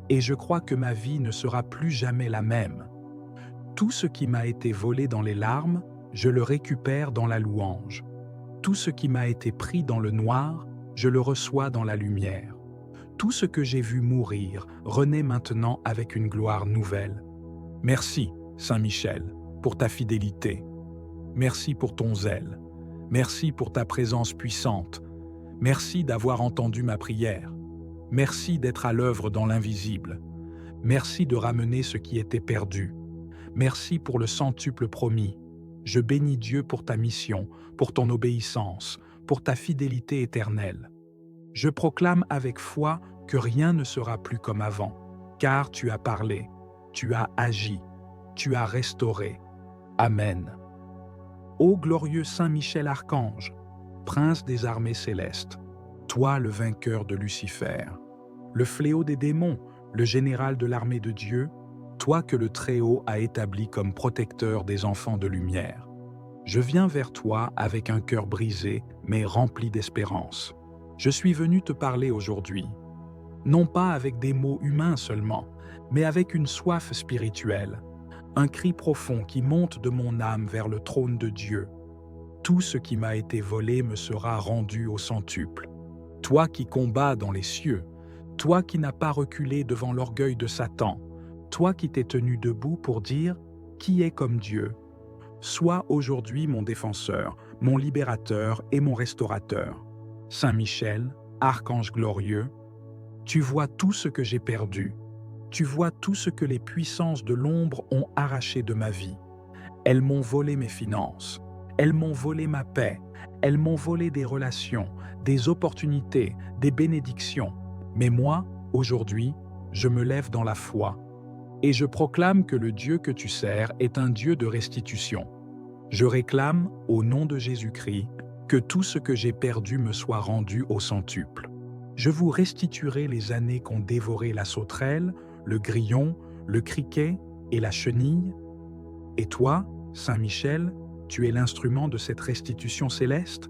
Et je crois que ma vie ne sera plus jamais la même. Tout ce qui m'a été volé dans les larmes, je le récupère dans la louange. Tout ce qui m'a été pris dans le noir, je le reçois dans la lumière. Tout ce que j'ai vu mourir renaît maintenant avec une gloire nouvelle. Merci, Saint Michel, pour ta fidélité. Merci pour ton zèle. Merci pour ta présence puissante. Merci d'avoir entendu ma prière. Merci d'être à l'œuvre dans l'invisible. Merci de ramener ce qui était perdu. Merci pour le centuple promis. Je bénis Dieu pour ta mission, pour ton obéissance, pour ta fidélité éternelle. Je proclame avec foi que rien ne sera plus comme avant, car tu as parlé, tu as agi, tu as restauré. Amen. Ô glorieux Saint Michel Archange, prince des armées célestes, toi le vainqueur de Lucifer, le fléau des démons, le général de l'armée de Dieu, toi que le Très-Haut a établi comme protecteur des enfants de lumière. Je viens vers toi avec un cœur brisé, mais rempli d'espérance. Je suis venu te parler aujourd'hui, non pas avec des mots humains seulement, mais avec une soif spirituelle, un cri profond qui monte de mon âme vers le trône de Dieu. Tout ce qui m'a été volé me sera rendu au centuple. Toi qui combats dans les cieux, toi qui n'as pas reculé devant l'orgueil de Satan, toi qui t'es tenu debout pour dire « Qui est comme Dieu ?» Sois aujourd'hui mon défenseur, mon libérateur et mon restaurateur. Saint Michel, archange glorieux, tu vois tout ce que j'ai perdu. Tu vois tout ce que les puissances de l'ombre ont arraché de ma vie. Elles m'ont volé mes finances. Elles m'ont volé ma paix. Elles m'ont volé des relations, des opportunités, des bénédictions. Mais moi, aujourd'hui, je me lève dans la foi. Et je proclame que le Dieu que tu sers est un Dieu de restitution. Je réclame, au nom de Jésus-Christ, que tout ce que j'ai perdu me soit rendu au centuple. Je vous restituerai les années qu'ont dévoré la sauterelle, le grillon, le criquet et la chenille. Et toi, Saint Michel, tu es l'instrument de cette restitution céleste.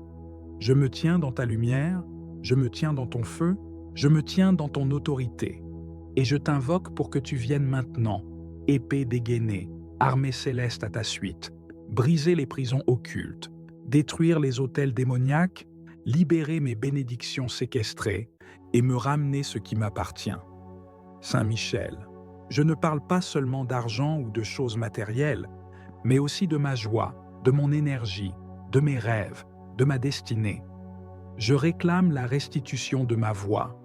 Je me tiens dans ta lumière, je me tiens dans ton feu, je me tiens dans ton autorité. Et je t'invoque pour que tu viennes maintenant, épée dégainée, armée céleste à ta suite, briser les prisons occultes, détruire les autels démoniaques, libérer mes bénédictions séquestrées et me ramener ce qui m'appartient. Saint Michel, je ne parle pas seulement d'argent ou de choses matérielles, mais aussi de ma joie, de mon énergie, de mes rêves, de ma destinée. Je réclame la restitution de ma voix,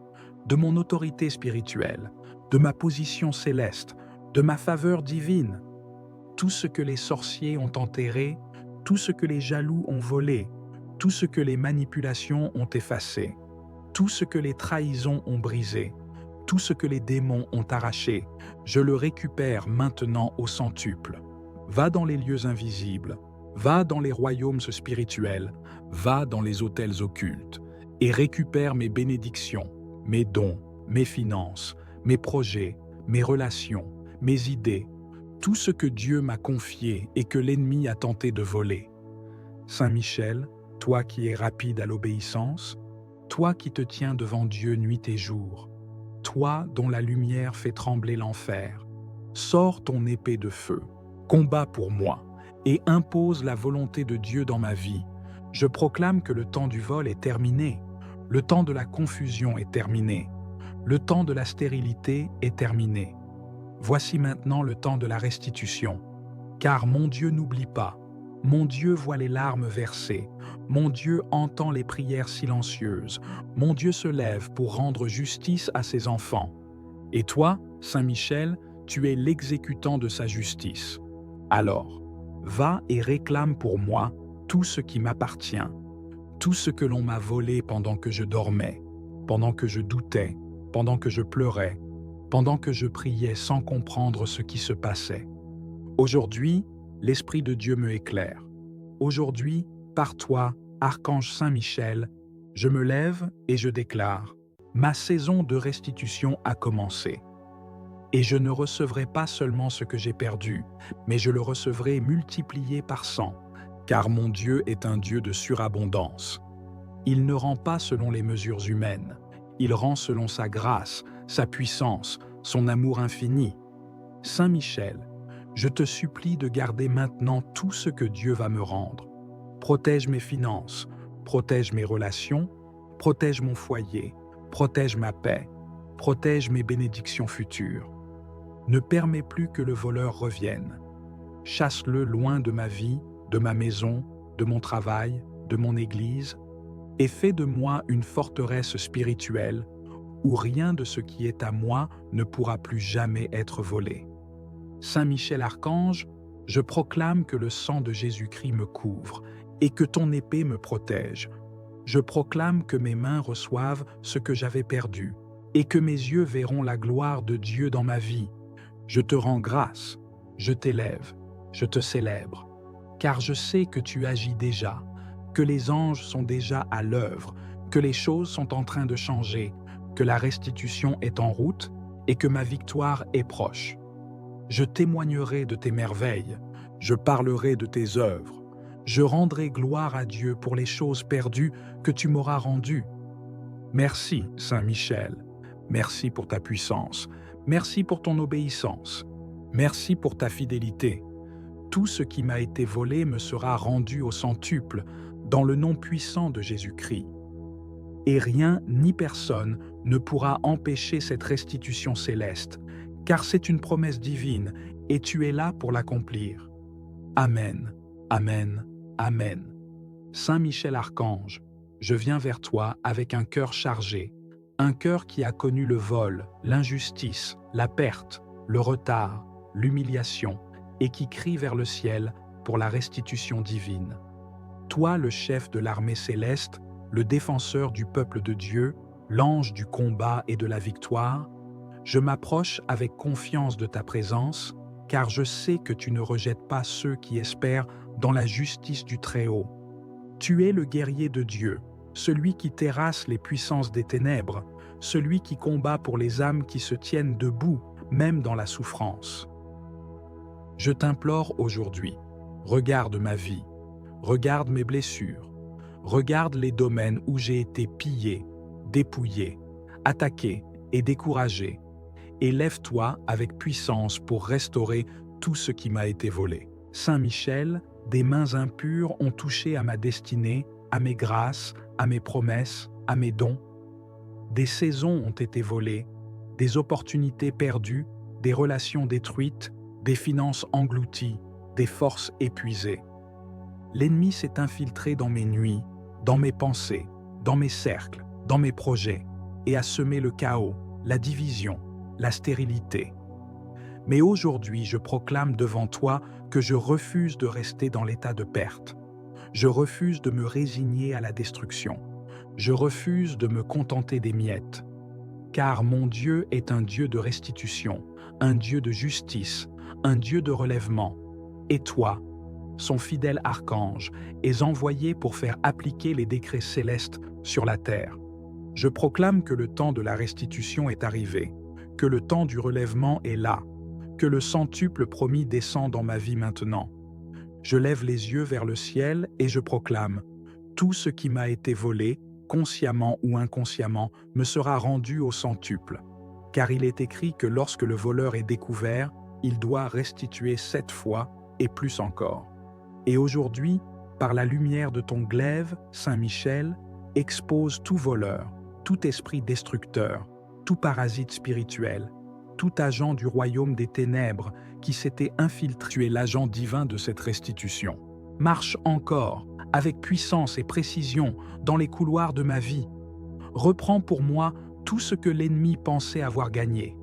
de mon autorité spirituelle, de ma position céleste, de ma faveur divine. Tout ce que les sorciers ont enterré, tout ce que les jaloux ont volé, tout ce que les manipulations ont effacé, tout ce que les trahisons ont brisé, tout ce que les démons ont arraché, je le récupère maintenant au centuple. Va dans les lieux invisibles, va dans les royaumes spirituels, va dans les autels occultes, et récupère mes bénédictions, mes dons, mes finances, mes projets, mes relations, mes idées, tout ce que Dieu m'a confié et que l'ennemi a tenté de voler. Saint Michel, toi qui es rapide à l'obéissance, toi qui te tiens devant Dieu nuit et jour, toi dont la lumière fait trembler l'enfer, sors ton épée de feu, combat pour moi et impose la volonté de Dieu dans ma vie. Je proclame que le temps du vol est terminé, le temps de la confusion est terminé, le temps de la stérilité est terminé. Voici maintenant le temps de la restitution, car mon Dieu n'oublie pas, mon Dieu voit les larmes versées, mon Dieu entend les prières silencieuses, mon Dieu se lève pour rendre justice à ses enfants. Et toi, Saint Michel, tu es l'exécutant de sa justice. Alors, va et réclame pour moi tout ce qui m'appartient, tout ce que l'on m'a volé pendant que je dormais, pendant que je doutais, pendant que je pleurais, pendant que je priais sans comprendre ce qui se passait. Aujourd'hui, l'Esprit de Dieu me éclaire. Aujourd'hui, par toi, Archange Saint Michel, je me lève et je déclare, ma saison de restitution a commencé. Et je ne recevrai pas seulement ce que j'ai perdu, mais je le recevrai multiplié par 100, car mon Dieu est un Dieu de surabondance. Il ne rend pas selon les mesures humaines, il rend selon sa grâce, sa puissance, son amour infini. Saint Michel, je te supplie de garder maintenant tout ce que Dieu va me rendre. Protège mes finances, protège mes relations, protège mon foyer, protège ma paix, protège mes bénédictions futures. Ne permets plus que le voleur revienne. Chasse-le loin de ma vie, de ma maison, de mon travail, de mon église, et fais de moi une forteresse spirituelle où rien de ce qui est à moi ne pourra plus jamais être volé. Saint Michel Archange, je proclame que le sang de Jésus-Christ me couvre et que ton épée me protège. Je proclame que mes mains reçoivent ce que j'avais perdu et que mes yeux verront la gloire de Dieu dans ma vie. Je te rends grâce, je t'élève, je te célèbre, car je sais que tu agis déjà, que les anges sont déjà à l'œuvre, que les choses sont en train de changer, que la restitution est en route et que ma victoire est proche. Je témoignerai de tes merveilles, je parlerai de tes œuvres, je rendrai gloire à Dieu pour les choses perdues que tu m'auras rendues. Merci, Saint Michel, merci pour ta puissance, merci pour ton obéissance, merci pour ta fidélité. Tout ce qui m'a été volé me sera rendu au centuple, dans le nom puissant de Jésus-Christ. Et rien ni personne ne pourra empêcher cette restitution céleste, car c'est une promesse divine et tu es là pour l'accomplir. Amen, Amen, Amen. Saint Michel Archange, je viens vers toi avec un cœur chargé, un cœur qui a connu le vol, l'injustice, la perte, le retard, l'humiliation, et qui crie vers le ciel pour la restitution divine. Toi, le chef de l'armée céleste, le défenseur du peuple de Dieu, l'ange du combat et de la victoire, je m'approche avec confiance de ta présence, car je sais que tu ne rejettes pas ceux qui espèrent dans la justice du Très-Haut. Tu es le guerrier de Dieu, celui qui terrasse les puissances des ténèbres, celui qui combat pour les âmes qui se tiennent debout, même dans la souffrance. Je t'implore aujourd'hui, regarde ma vie, regarde mes blessures, regarde les domaines où j'ai été pillé, dépouillé, attaqué et découragé, et lève-toi avec puissance pour restaurer tout ce qui m'a été volé. Saint Michel, des mains impures ont touché à ma destinée, à mes grâces, à mes promesses, à mes dons. Des saisons ont été volées, des opportunités perdues, des relations détruites, des finances englouties, des forces épuisées. L'ennemi s'est infiltré dans mes nuits, dans mes pensées, dans mes cercles, dans mes projets, et a semé le chaos, la division, la stérilité. Mais aujourd'hui, je proclame devant toi que je refuse de rester dans l'état de perte. Je refuse de me résigner à la destruction. Je refuse de me contenter des miettes. Car mon Dieu est un Dieu de restitution, un Dieu de justice, un Dieu de relèvement. Et toi, son fidèle archange, es envoyé pour faire appliquer les décrets célestes sur la terre. Je proclame que le temps de la restitution est arrivé, que le temps du relèvement est là, que le centuple promis descend dans ma vie maintenant. Je lève les yeux vers le ciel et je proclame: tout ce qui m'a été volé, consciemment ou inconsciemment, me sera rendu au centuple. Car il est écrit que lorsque le voleur est découvert, il doit restituer 7 fois et plus encore. Et aujourd'hui, par la lumière de ton glaive, Saint Michel, expose tout voleur, tout esprit destructeur, tout parasite spirituel, tout agent du royaume des ténèbres qui s'était infiltré. Tu es l'agent divin de cette restitution. Marche encore, avec puissance et précision, dans les couloirs de ma vie. Reprends pour moi tout ce que l'ennemi pensait avoir gagné.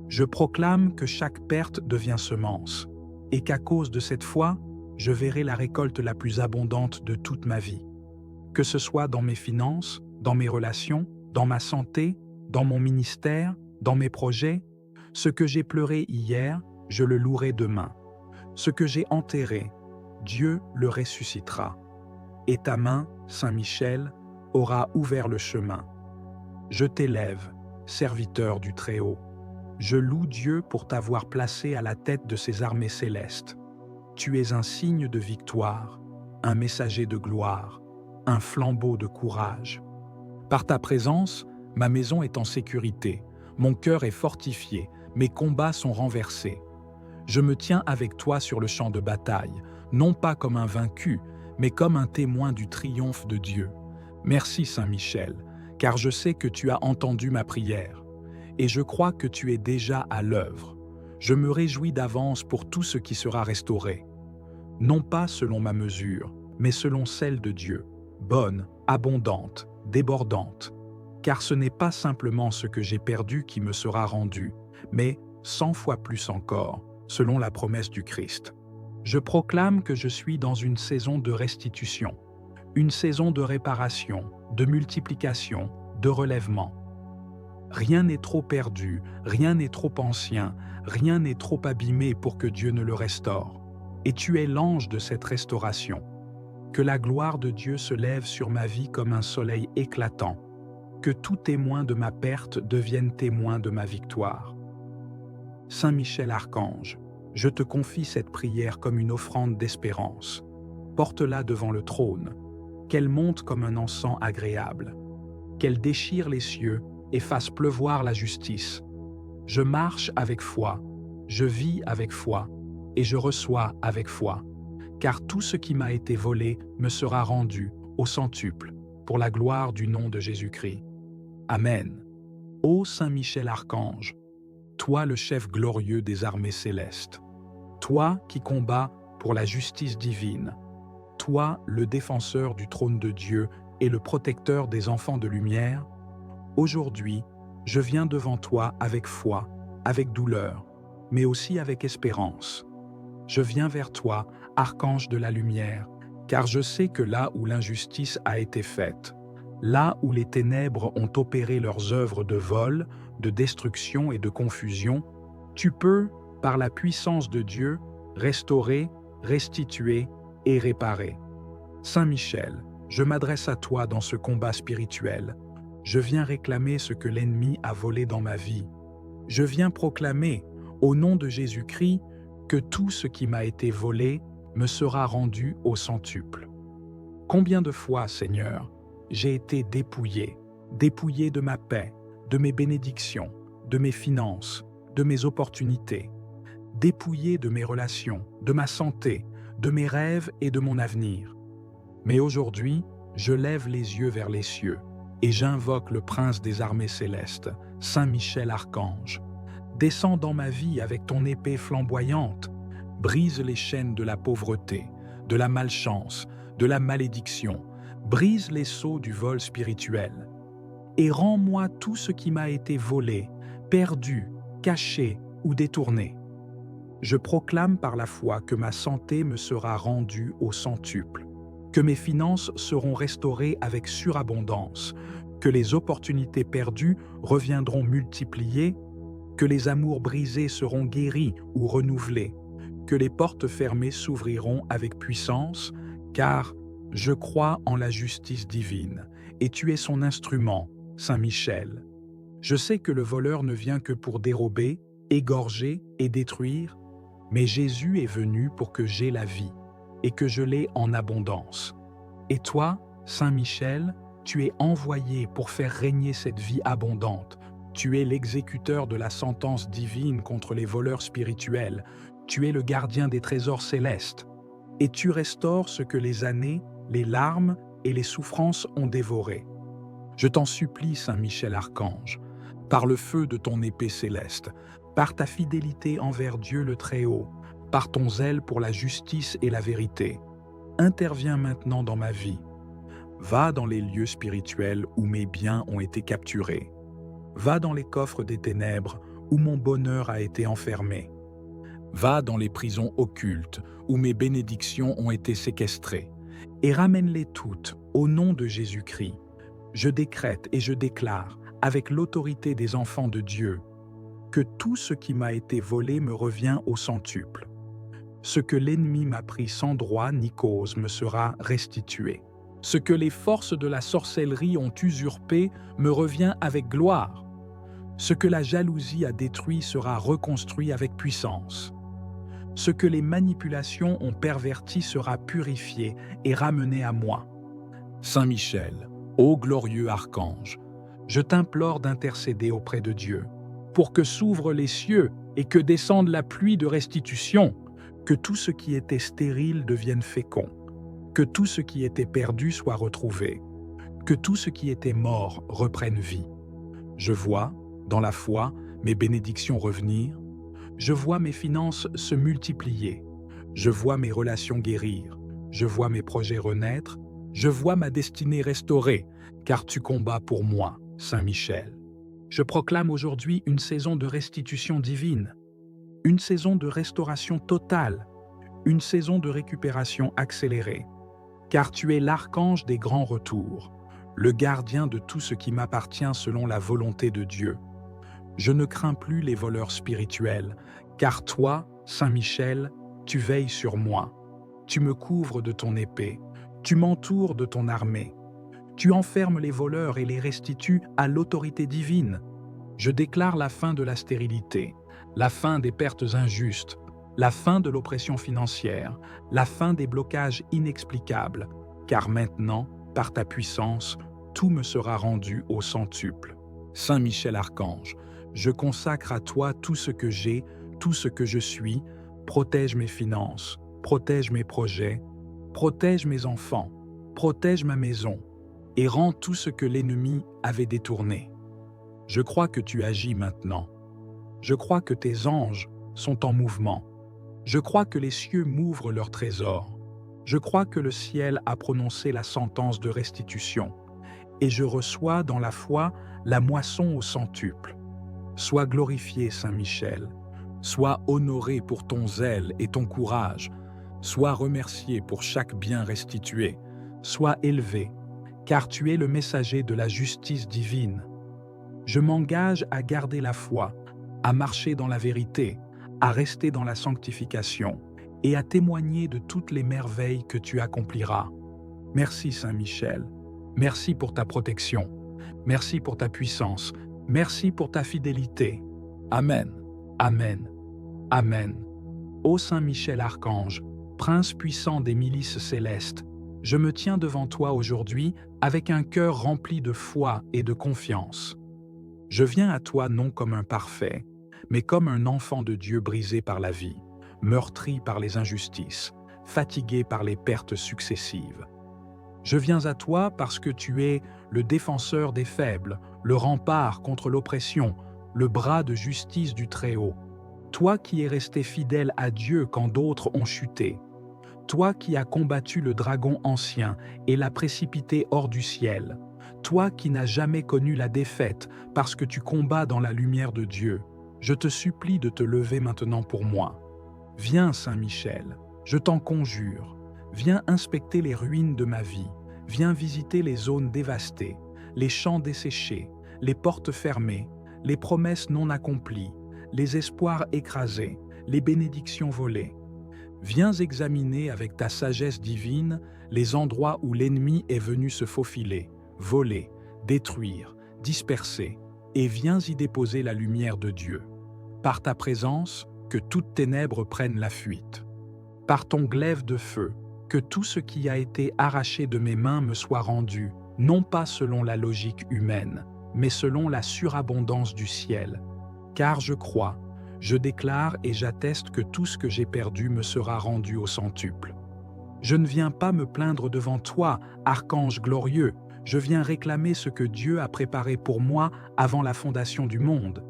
Je proclame que chaque perte devient semence, et qu'à cause de cette foi, je verrai la récolte la plus abondante de toute ma vie. Que ce soit dans mes finances, dans mes relations, dans ma santé, dans mon ministère, dans mes projets, ce que j'ai pleuré hier, je le louerai demain. Ce que j'ai enterré, Dieu le ressuscitera. Et ta main, Saint Michel, aura ouvert le chemin. Je t'élève, serviteur du Très-Haut. Je loue Dieu pour t'avoir placé à la tête de ses armées célestes. Tu es un signe de victoire, un messager de gloire, un flambeau de courage. Par ta présence, ma maison est en sécurité, mon cœur est fortifié, mes combats sont renversés. Je me tiens avec toi sur le champ de bataille, non pas comme un vaincu, mais comme un témoin du triomphe de Dieu. Merci Saint Michel, car je sais que tu as entendu ma prière, et je crois que tu es déjà à l'œuvre. Je me réjouis d'avance pour tout ce qui sera restauré. Non pas selon ma mesure, mais selon celle de Dieu, bonne, abondante, débordante. Car ce n'est pas simplement ce que j'ai perdu qui me sera rendu, mais 100 fois plus encore, selon la promesse du Christ. Je proclame que je suis dans une saison de restitution, une saison de réparation, de multiplication, de relèvement. Rien n'est trop perdu, rien n'est trop ancien, rien n'est trop abîmé pour que Dieu ne le restaure. Et tu es l'ange de cette restauration. Que la gloire de Dieu se lève sur ma vie comme un soleil éclatant. Que tout témoin de ma perte devienne témoin de ma victoire. Saint Michel Archange, je te confie cette prière comme une offrande d'espérance. Porte-la devant le trône, qu'elle monte comme un encens agréable, qu'elle déchire les cieux et fasse pleuvoir la justice. Je marche avec foi, je vis avec foi, et je reçois avec foi, car tout ce qui m'a été volé me sera rendu au centuple, pour la gloire du nom de Jésus-Christ. Amen. Ô Saint Michel Archange, toi le chef glorieux des armées célestes, toi qui combats pour la justice divine, toi le défenseur du trône de Dieu et le protecteur des enfants de lumière, aujourd'hui, je viens devant toi avec foi, avec douleur, mais aussi avec espérance. Je viens vers toi, archange de la lumière, car je sais que là où l'injustice a été faite, là où les ténèbres ont opéré leurs œuvres de vol, de destruction et de confusion, tu peux, par la puissance de Dieu, restaurer, restituer et réparer. Saint Michel, je m'adresse à toi dans ce combat spirituel. Je viens réclamer ce que l'ennemi a volé dans ma vie. Je viens proclamer, au nom de Jésus-Christ, que tout ce qui m'a été volé me sera rendu au centuple. Combien de fois, Seigneur, j'ai été dépouillé de ma paix, de mes bénédictions, de mes finances, de mes opportunités, dépouillé de mes relations, de ma santé, de mes rêves et de mon avenir. Mais aujourd'hui, je lève les yeux vers les cieux et j'invoque le prince des armées célestes, Saint Michel Archange. Descends dans ma vie avec ton épée flamboyante, brise les chaînes de la pauvreté, de la malchance, de la malédiction, brise les sceaux du vol spirituel, et rends-moi tout ce qui m'a été volé, perdu, caché ou détourné. Je proclame par la foi que ma santé me sera rendue au centuple, que mes finances seront restaurées avec surabondance, que les opportunités perdues reviendront multipliées, que les amours brisés seront guéris ou renouvelés, que les portes fermées s'ouvriront avec puissance, car je crois en la justice divine, et tu es son instrument, Saint Michel. Je sais que le voleur ne vient que pour dérober, égorger et détruire, mais Jésus est venu pour que j'aie la vie, et que je l'ai en abondance. Et toi, Saint Michel, tu es envoyé pour faire régner cette vie abondante. Tu es l'exécuteur de la sentence divine contre les voleurs spirituels. Tu es le gardien des trésors célestes. Et tu restaures ce que les années, les larmes et les souffrances ont dévoré. Je t'en supplie, Saint Michel Archange, par le feu de ton épée céleste, par ta fidélité envers Dieu le Très-Haut, par ton zèle pour la justice et la vérité, interviens maintenant dans ma vie. Va dans les lieux spirituels où mes biens ont été capturés. Va dans les coffres des ténèbres où mon bonheur a été enfermé. Va dans les prisons occultes où mes bénédictions ont été séquestrées, et ramène-les toutes au nom de Jésus-Christ. Je décrète et je déclare, avec l'autorité des enfants de Dieu, que tout ce qui m'a été volé me revient au centuple. Ce que l'ennemi m'a pris sans droit ni cause me sera restitué. Ce que les forces de la sorcellerie ont usurpé me revient avec gloire. Ce que la jalousie a détruit sera reconstruit avec puissance. Ce que les manipulations ont perverti sera purifié et ramené à moi. Saint Michel, ô glorieux archange, je t'implore d'intercéder auprès de Dieu, pour que s'ouvrent les cieux et que descende la pluie de restitution, que tout ce qui était stérile devienne fécond, que tout ce qui était perdu soit retrouvé, que tout ce qui était mort reprenne vie. Je vois, dans la foi, mes bénédictions revenir, je vois mes finances se multiplier, je vois mes relations guérir, je vois mes projets renaître, je vois ma destinée restaurée, car tu combats pour moi, Saint Michel. Je proclame aujourd'hui une saison de restitution divine, une saison de restauration totale, une saison de récupération accélérée, car tu es l'archange des grands retours, le gardien de tout ce qui m'appartient selon la volonté de Dieu. Je ne crains plus les voleurs spirituels, car toi, Saint Michel, tu veilles sur moi. Tu me couvres de ton épée, tu m'entoures de ton armée. Tu enfermes les voleurs et les restitues à l'autorité divine. Je déclare la fin de la stérilité, la fin des pertes injustes, la fin de l'oppression financière, la fin des blocages inexplicables, car maintenant, par ta puissance, tout me sera rendu au centuple. Saint Michel Archange, je consacre à toi tout ce que j'ai, tout ce que je suis, protège mes finances, protège mes projets, protège mes enfants, protège ma maison, et rends tout ce que l'ennemi avait détourné. Je crois que tu agis maintenant. Je crois que tes anges sont en mouvement. Je crois que les cieux m'ouvrent leurs trésors. Je crois que le ciel a prononcé la sentence de restitution. Et je reçois dans la foi la moisson au centuple. Sois glorifié, Saint Michel. Sois honoré pour ton zèle et ton courage. Sois remercié pour chaque bien restitué. Sois élevé, car tu es le messager de la justice divine. Je m'engage à garder la foi, à marcher dans la vérité, à rester dans la sanctification et à témoigner de toutes les merveilles que tu accompliras. Merci Saint Michel, merci pour ta protection, merci pour ta puissance, merci pour ta fidélité. Amen, Amen, Amen. Ô Saint Michel Archange, Prince puissant des milices célestes, je me tiens devant toi aujourd'hui avec un cœur rempli de foi et de confiance. Je viens à toi non comme un parfait, mais comme un enfant de Dieu brisé par la vie, meurtri par les injustices, fatigué par les pertes successives. Je viens à toi parce que tu es le défenseur des faibles, le rempart contre l'oppression, le bras de justice du Très-Haut. Toi qui es resté fidèle à Dieu quand d'autres ont chuté. Toi qui as combattu le dragon ancien et l'as précipité hors du ciel. Toi qui n'as jamais connu la défaite parce que tu combats dans la lumière de Dieu. Je te supplie de te lever maintenant pour moi. Viens, Saint Michel, je t'en conjure. Viens inspecter les ruines de ma vie. Viens visiter les zones dévastées, les champs desséchés, les portes fermées, les promesses non accomplies, les espoirs écrasés, les bénédictions volées. Viens examiner avec ta sagesse divine les endroits où l'ennemi est venu se faufiler, voler, détruire, disperser, et viens y déposer la lumière de Dieu. Par ta présence, que toute ténèbre prenne la fuite. Par ton glaive de feu, que tout ce qui a été arraché de mes mains me soit rendu, non pas selon la logique humaine, mais selon la surabondance du ciel. Car je crois, je déclare et j'atteste que tout ce que j'ai perdu me sera rendu au centuple. Je ne viens pas me plaindre devant toi, archange glorieux, je viens réclamer ce que Dieu a préparé pour moi avant la fondation du monde.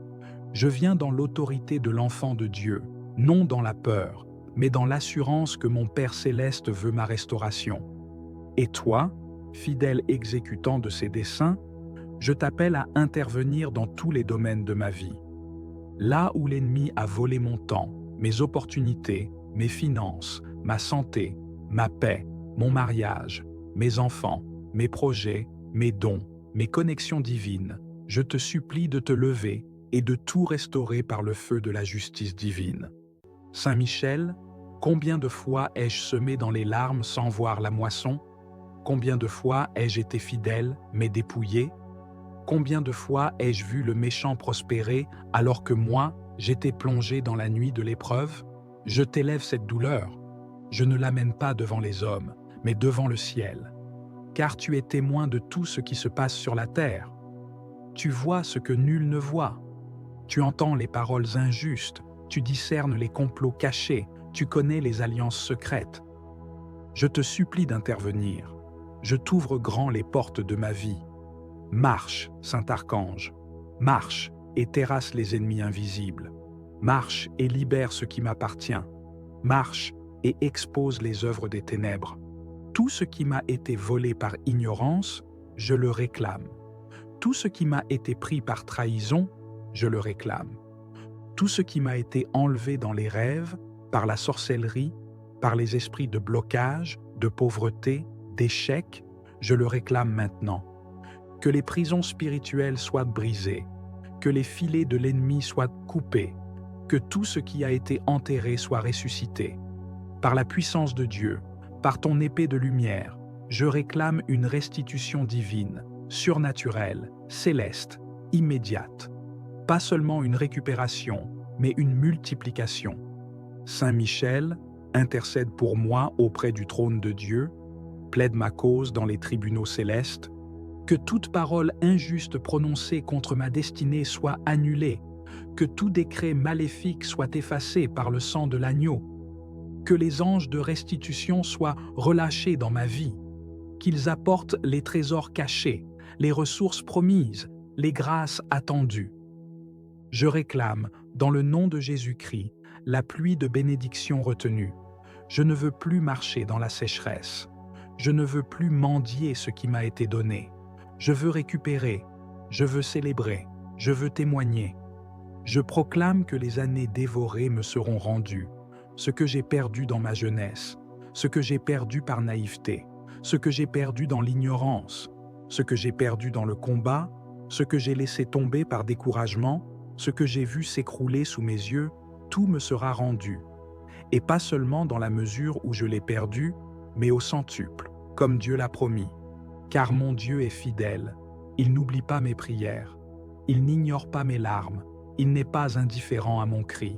Je viens dans l'autorité de l'enfant de Dieu, non dans la peur, mais dans l'assurance que mon Père céleste veut ma restauration. Et toi, fidèle exécutant de ses desseins, je t'appelle à intervenir dans tous les domaines de ma vie. Là où l'ennemi a volé mon temps, mes opportunités, mes finances, ma santé, ma paix, mon mariage, mes enfants, mes projets, mes dons, mes connexions divines, je te supplie de te lever et de tout restaurer par le feu de la justice divine. Saint Michel, combien de fois ai-je semé dans les larmes sans voir la moisson? Combien de fois ai-je été fidèle, mais dépouillé? Combien de fois ai-je vu le méchant prospérer alors que moi, j'étais plongé dans la nuit de l'épreuve? Je t'élève cette douleur. Je ne l'amène pas devant les hommes, mais devant le ciel. Car tu es témoin de tout ce qui se passe sur la terre. Tu vois ce que nul ne voit. Tu entends les paroles injustes, tu discernes les complots cachés, tu connais les alliances secrètes. Je te supplie d'intervenir. Je t'ouvre grand les portes de ma vie. Marche, Saint-Archange, marche et terrasse les ennemis invisibles. Marche et libère ce qui m'appartient. Marche et expose les œuvres des ténèbres. Tout ce qui m'a été volé par ignorance, je le réclame. Tout ce qui m'a été pris par trahison, je le réclame. Tout ce qui m'a été enlevé dans les rêves, par la sorcellerie, par les esprits de blocage, de pauvreté, d'échec, je le réclame maintenant. Que les prisons spirituelles soient brisées, que les filets de l'ennemi soient coupés, que tout ce qui a été enterré soit ressuscité. Par la puissance de Dieu, par ton épée de lumière, je réclame une restitution divine, surnaturelle, céleste, immédiate. Pas seulement une récupération, mais une multiplication. Saint Michel, intercède pour moi auprès du trône de Dieu, plaide ma cause dans les tribunaux célestes, que toute parole injuste prononcée contre ma destinée soit annulée, que tout décret maléfique soit effacé par le sang de l'agneau, que les anges de restitution soient relâchés dans ma vie, qu'ils apportent les trésors cachés, les ressources promises, les grâces attendues. Je réclame, dans le nom de Jésus-Christ, la pluie de bénédiction retenue. Je ne veux plus marcher dans la sécheresse. Je ne veux plus mendier ce qui m'a été donné. Je veux récupérer, je veux célébrer, je veux témoigner. Je proclame que les années dévorées me seront rendues, ce que j'ai perdu dans ma jeunesse, ce que j'ai perdu par naïveté, ce que j'ai perdu dans l'ignorance, ce que j'ai perdu dans le combat, ce que j'ai laissé tomber par découragement, ce que j'ai vu s'écrouler sous mes yeux, tout me sera rendu. Et pas seulement dans la mesure où je l'ai perdu, mais au centuple, comme Dieu l'a promis. Car mon Dieu est fidèle, il n'oublie pas mes prières, il n'ignore pas mes larmes, il n'est pas indifférent à mon cri.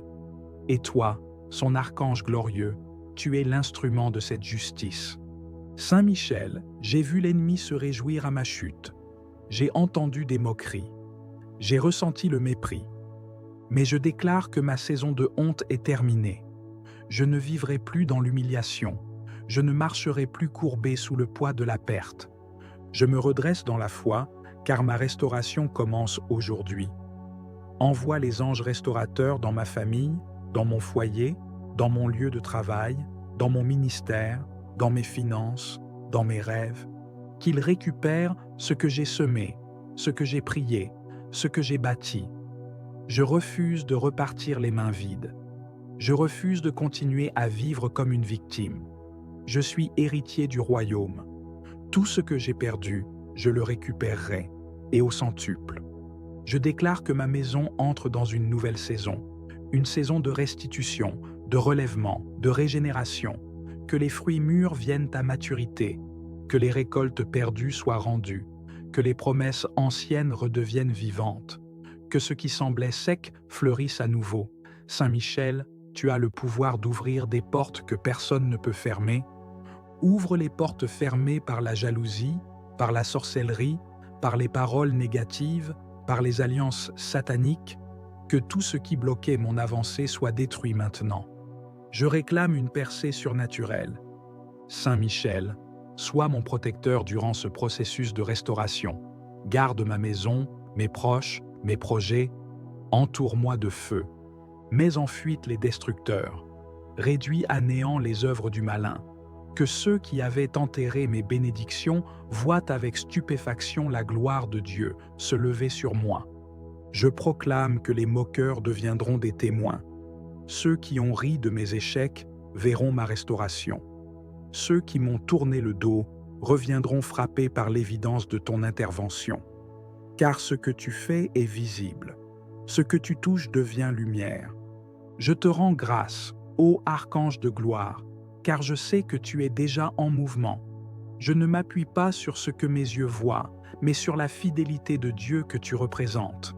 Et toi, son archange glorieux, tu es l'instrument de cette justice. Saint Michel, j'ai vu l'ennemi se réjouir à ma chute. J'ai entendu des moqueries. J'ai ressenti le mépris. Mais je déclare que ma saison de honte est terminée. Je ne vivrai plus dans l'humiliation. Je ne marcherai plus courbé sous le poids de la perte. Je me redresse dans la foi, car ma restauration commence aujourd'hui. Envoie les anges restaurateurs dans ma famille, dans mon foyer, dans mon lieu de travail, dans mon ministère, dans mes finances, dans mes rêves, qu'ils récupèrent ce que j'ai semé, ce que j'ai prié, ce que j'ai bâti. Je refuse de repartir les mains vides. Je refuse de continuer à vivre comme une victime. Je suis héritier du royaume. Tout ce que j'ai perdu, je le récupérerai, et au centuple. Je déclare que ma maison entre dans une nouvelle saison, une saison de restitution, de relèvement, de régénération, que les fruits mûrs viennent à maturité, que les récoltes perdues soient rendues, que les promesses anciennes redeviennent vivantes, que ce qui semblait sec fleurisse à nouveau. Saint Michel, tu as le pouvoir d'ouvrir des portes que personne ne peut fermer. Ouvre les portes fermées par la jalousie, par la sorcellerie, par les paroles négatives, par les alliances sataniques, que tout ce qui bloquait mon avancée soit détruit maintenant. Je réclame une percée surnaturelle. Saint Michel, sois mon protecteur durant ce processus de restauration. Garde ma maison, mes proches, mes projets, entoure-moi de feu. Mets en fuite les destructeurs. Réduis à néant les œuvres du malin. Que ceux qui avaient enterré mes bénédictions voient avec stupéfaction la gloire de Dieu se lever sur moi. Je proclame que les moqueurs deviendront des témoins. Ceux qui ont ri de mes échecs verront ma restauration. Ceux qui m'ont tourné le dos reviendront frappés par l'évidence de ton intervention. Car ce que tu fais est visible. Ce que tu touches devient lumière. Je te rends grâce, ô archange de gloire, car je sais que tu es déjà en mouvement. Je ne m'appuie pas sur ce que mes yeux voient, mais sur la fidélité de Dieu que tu représentes.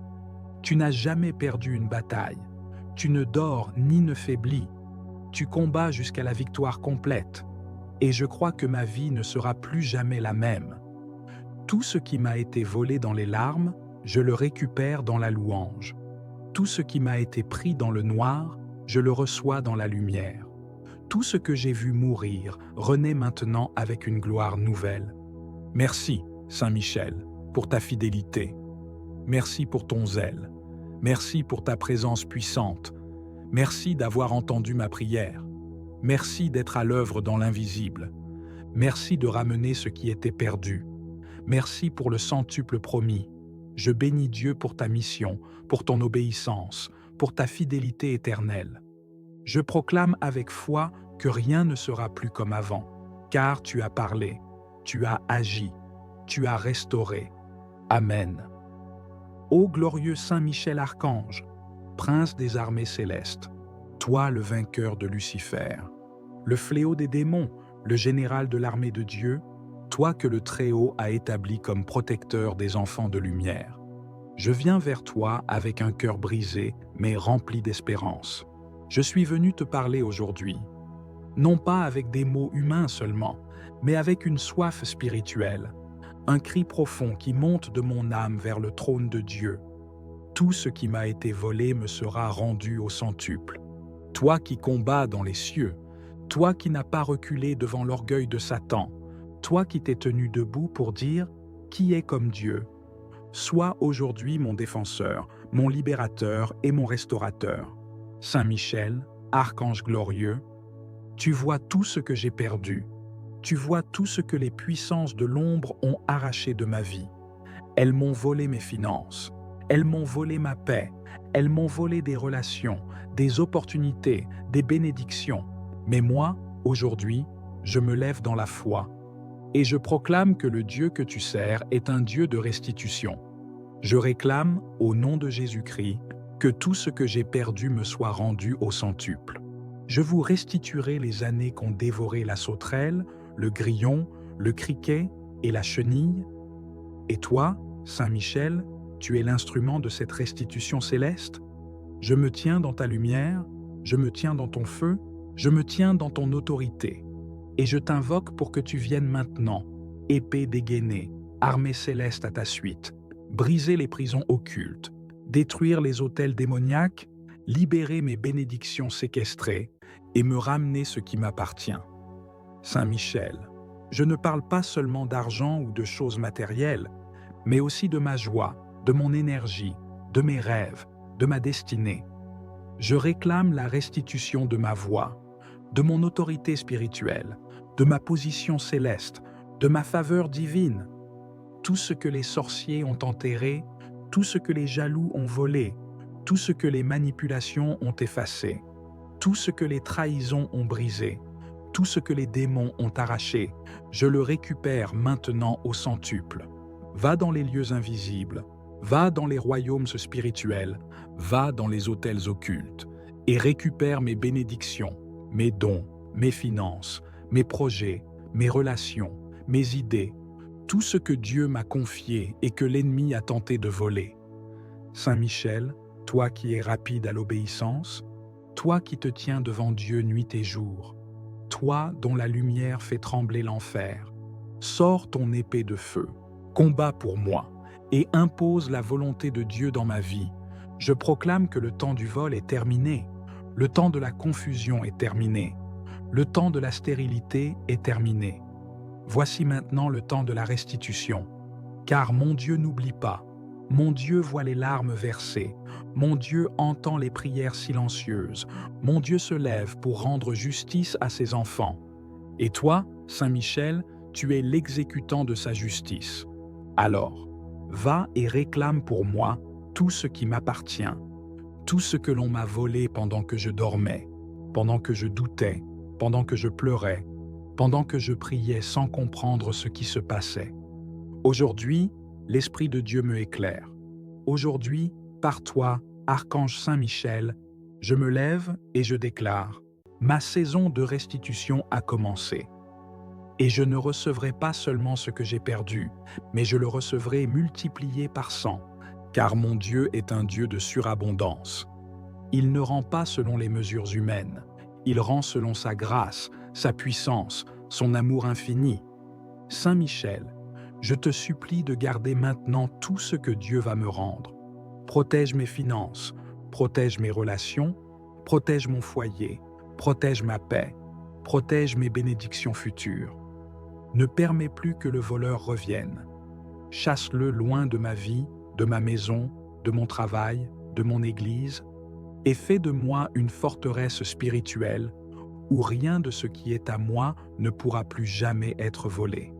Tu n'as jamais perdu une bataille. Tu ne dors ni ne faiblis. Tu combats jusqu'à la victoire complète. Et je crois que ma vie ne sera plus jamais la même. Tout ce qui m'a été volé dans les larmes, je le récupère dans la louange. Tout ce qui m'a été pris dans le noir, je le reçois dans la lumière. Tout ce que j'ai vu mourir renaît maintenant avec une gloire nouvelle. Merci, Saint Michel, pour ta fidélité. Merci pour ton zèle. Merci pour ta présence puissante. Merci d'avoir entendu ma prière. Merci d'être à l'œuvre dans l'invisible. Merci de ramener ce qui était perdu. Merci pour le centuple promis. Je bénis Dieu pour ta mission, pour ton obéissance, pour ta fidélité éternelle. Je proclame avec foi que rien ne sera plus comme avant, car tu as parlé, tu as agi, tu as restauré. Amen. Ô glorieux Saint Michel Archange, prince des armées célestes, toi le vainqueur de Lucifer, le fléau des démons, le général de l'armée de Dieu, toi que le Très-Haut a établi comme protecteur des enfants de lumière. Je viens vers toi avec un cœur brisé, mais rempli d'espérance. Je suis venu te parler aujourd'hui, non pas avec des mots humains seulement, mais avec une soif spirituelle, un cri profond qui monte de mon âme vers le trône de Dieu. Tout ce qui m'a été volé me sera rendu au centuple. Toi qui combats dans les cieux, toi qui n'as pas reculé devant l'orgueil de Satan, toi qui t'es tenu debout pour dire « Qui est comme Dieu ?» Sois aujourd'hui mon défenseur, mon libérateur et mon restaurateur. Saint Michel, archange glorieux, tu vois tout ce que j'ai perdu. Tu vois tout ce que les puissances de l'ombre ont arraché de ma vie. Elles m'ont volé mes finances. Elles m'ont volé ma paix. Elles m'ont volé des relations, des opportunités, des bénédictions. Mais moi, aujourd'hui, je me lève dans la foi. Et je proclame que le Dieu que tu sers est un Dieu de restitution. Je réclame, au nom de Jésus-Christ, que tout ce que j'ai perdu me soit rendu au centuple. Je vous restituerai les années qu'ont dévoré la sauterelle, le grillon, le criquet et la chenille. Et toi, Saint Michel, tu es l'instrument de cette restitution céleste. Je me tiens dans ta lumière, je me tiens dans ton feu, je me tiens dans ton autorité. Et je t'invoque pour que tu viennes maintenant, épée dégainée, armée céleste à ta suite, briser les prisons occultes, détruire les autels démoniaques, libérer mes bénédictions séquestrées et me ramener ce qui m'appartient. Saint Michel, je ne parle pas seulement d'argent ou de choses matérielles, mais aussi de ma joie, de mon énergie, de mes rêves, de ma destinée. Je réclame la restitution de ma voix, de mon autorité spirituelle, de ma position céleste, de ma faveur divine. Tout ce que les sorciers ont enterré, tout ce que les jaloux ont volé, tout ce que les manipulations ont effacé, tout ce que les trahisons ont brisé, tout ce que les démons ont arraché, je le récupère maintenant au centuple. Va dans les lieux invisibles, va dans les royaumes spirituels, va dans les autels occultes, et récupère mes bénédictions, mes dons, mes finances, mes projets, mes relations, mes idées, tout ce que Dieu m'a confié et que l'ennemi a tenté de voler. Saint Michel, toi qui es rapide à l'obéissance, toi qui te tiens devant Dieu nuit et jour, toi dont la lumière fait trembler l'enfer, sors ton épée de feu, combat pour moi, et impose la volonté de Dieu dans ma vie. Je proclame que le temps du vol est terminé, le temps de la confusion est terminé, le temps de la stérilité est terminé. Voici maintenant le temps de la restitution, car mon Dieu n'oublie pas, mon Dieu voit les larmes versées, mon Dieu entend les prières silencieuses, mon Dieu se lève pour rendre justice à ses enfants. Et toi, Saint Michel, tu es l'exécutant de sa justice. Alors, va et réclame pour moi tout ce qui m'appartient, tout ce que l'on m'a volé pendant que je dormais, pendant que je doutais, pendant que je pleurais, pendant que je priais sans comprendre ce qui se passait. Aujourd'hui, l'Esprit de Dieu me éclaire. Aujourd'hui, par toi, Archange Saint Michel, je me lève et je déclare, ma saison de restitution a commencé. Et je ne recevrai pas seulement ce que j'ai perdu, mais je le recevrai multiplié par 100, car mon Dieu est un Dieu de surabondance. Il ne rend pas selon les mesures humaines, il rend selon sa grâce, sa puissance, son amour infini. Saint Michel, je te supplie de garder maintenant tout ce que Dieu va me rendre. Protège mes finances, protège mes relations, protège mon foyer, protège ma paix, protège mes bénédictions futures. Ne permets plus que le voleur revienne. Chasse-le loin de ma vie, de ma maison, de mon travail, de mon église, et fais de moi une forteresse spirituelle où rien de ce qui est à moi ne pourra plus jamais être volé.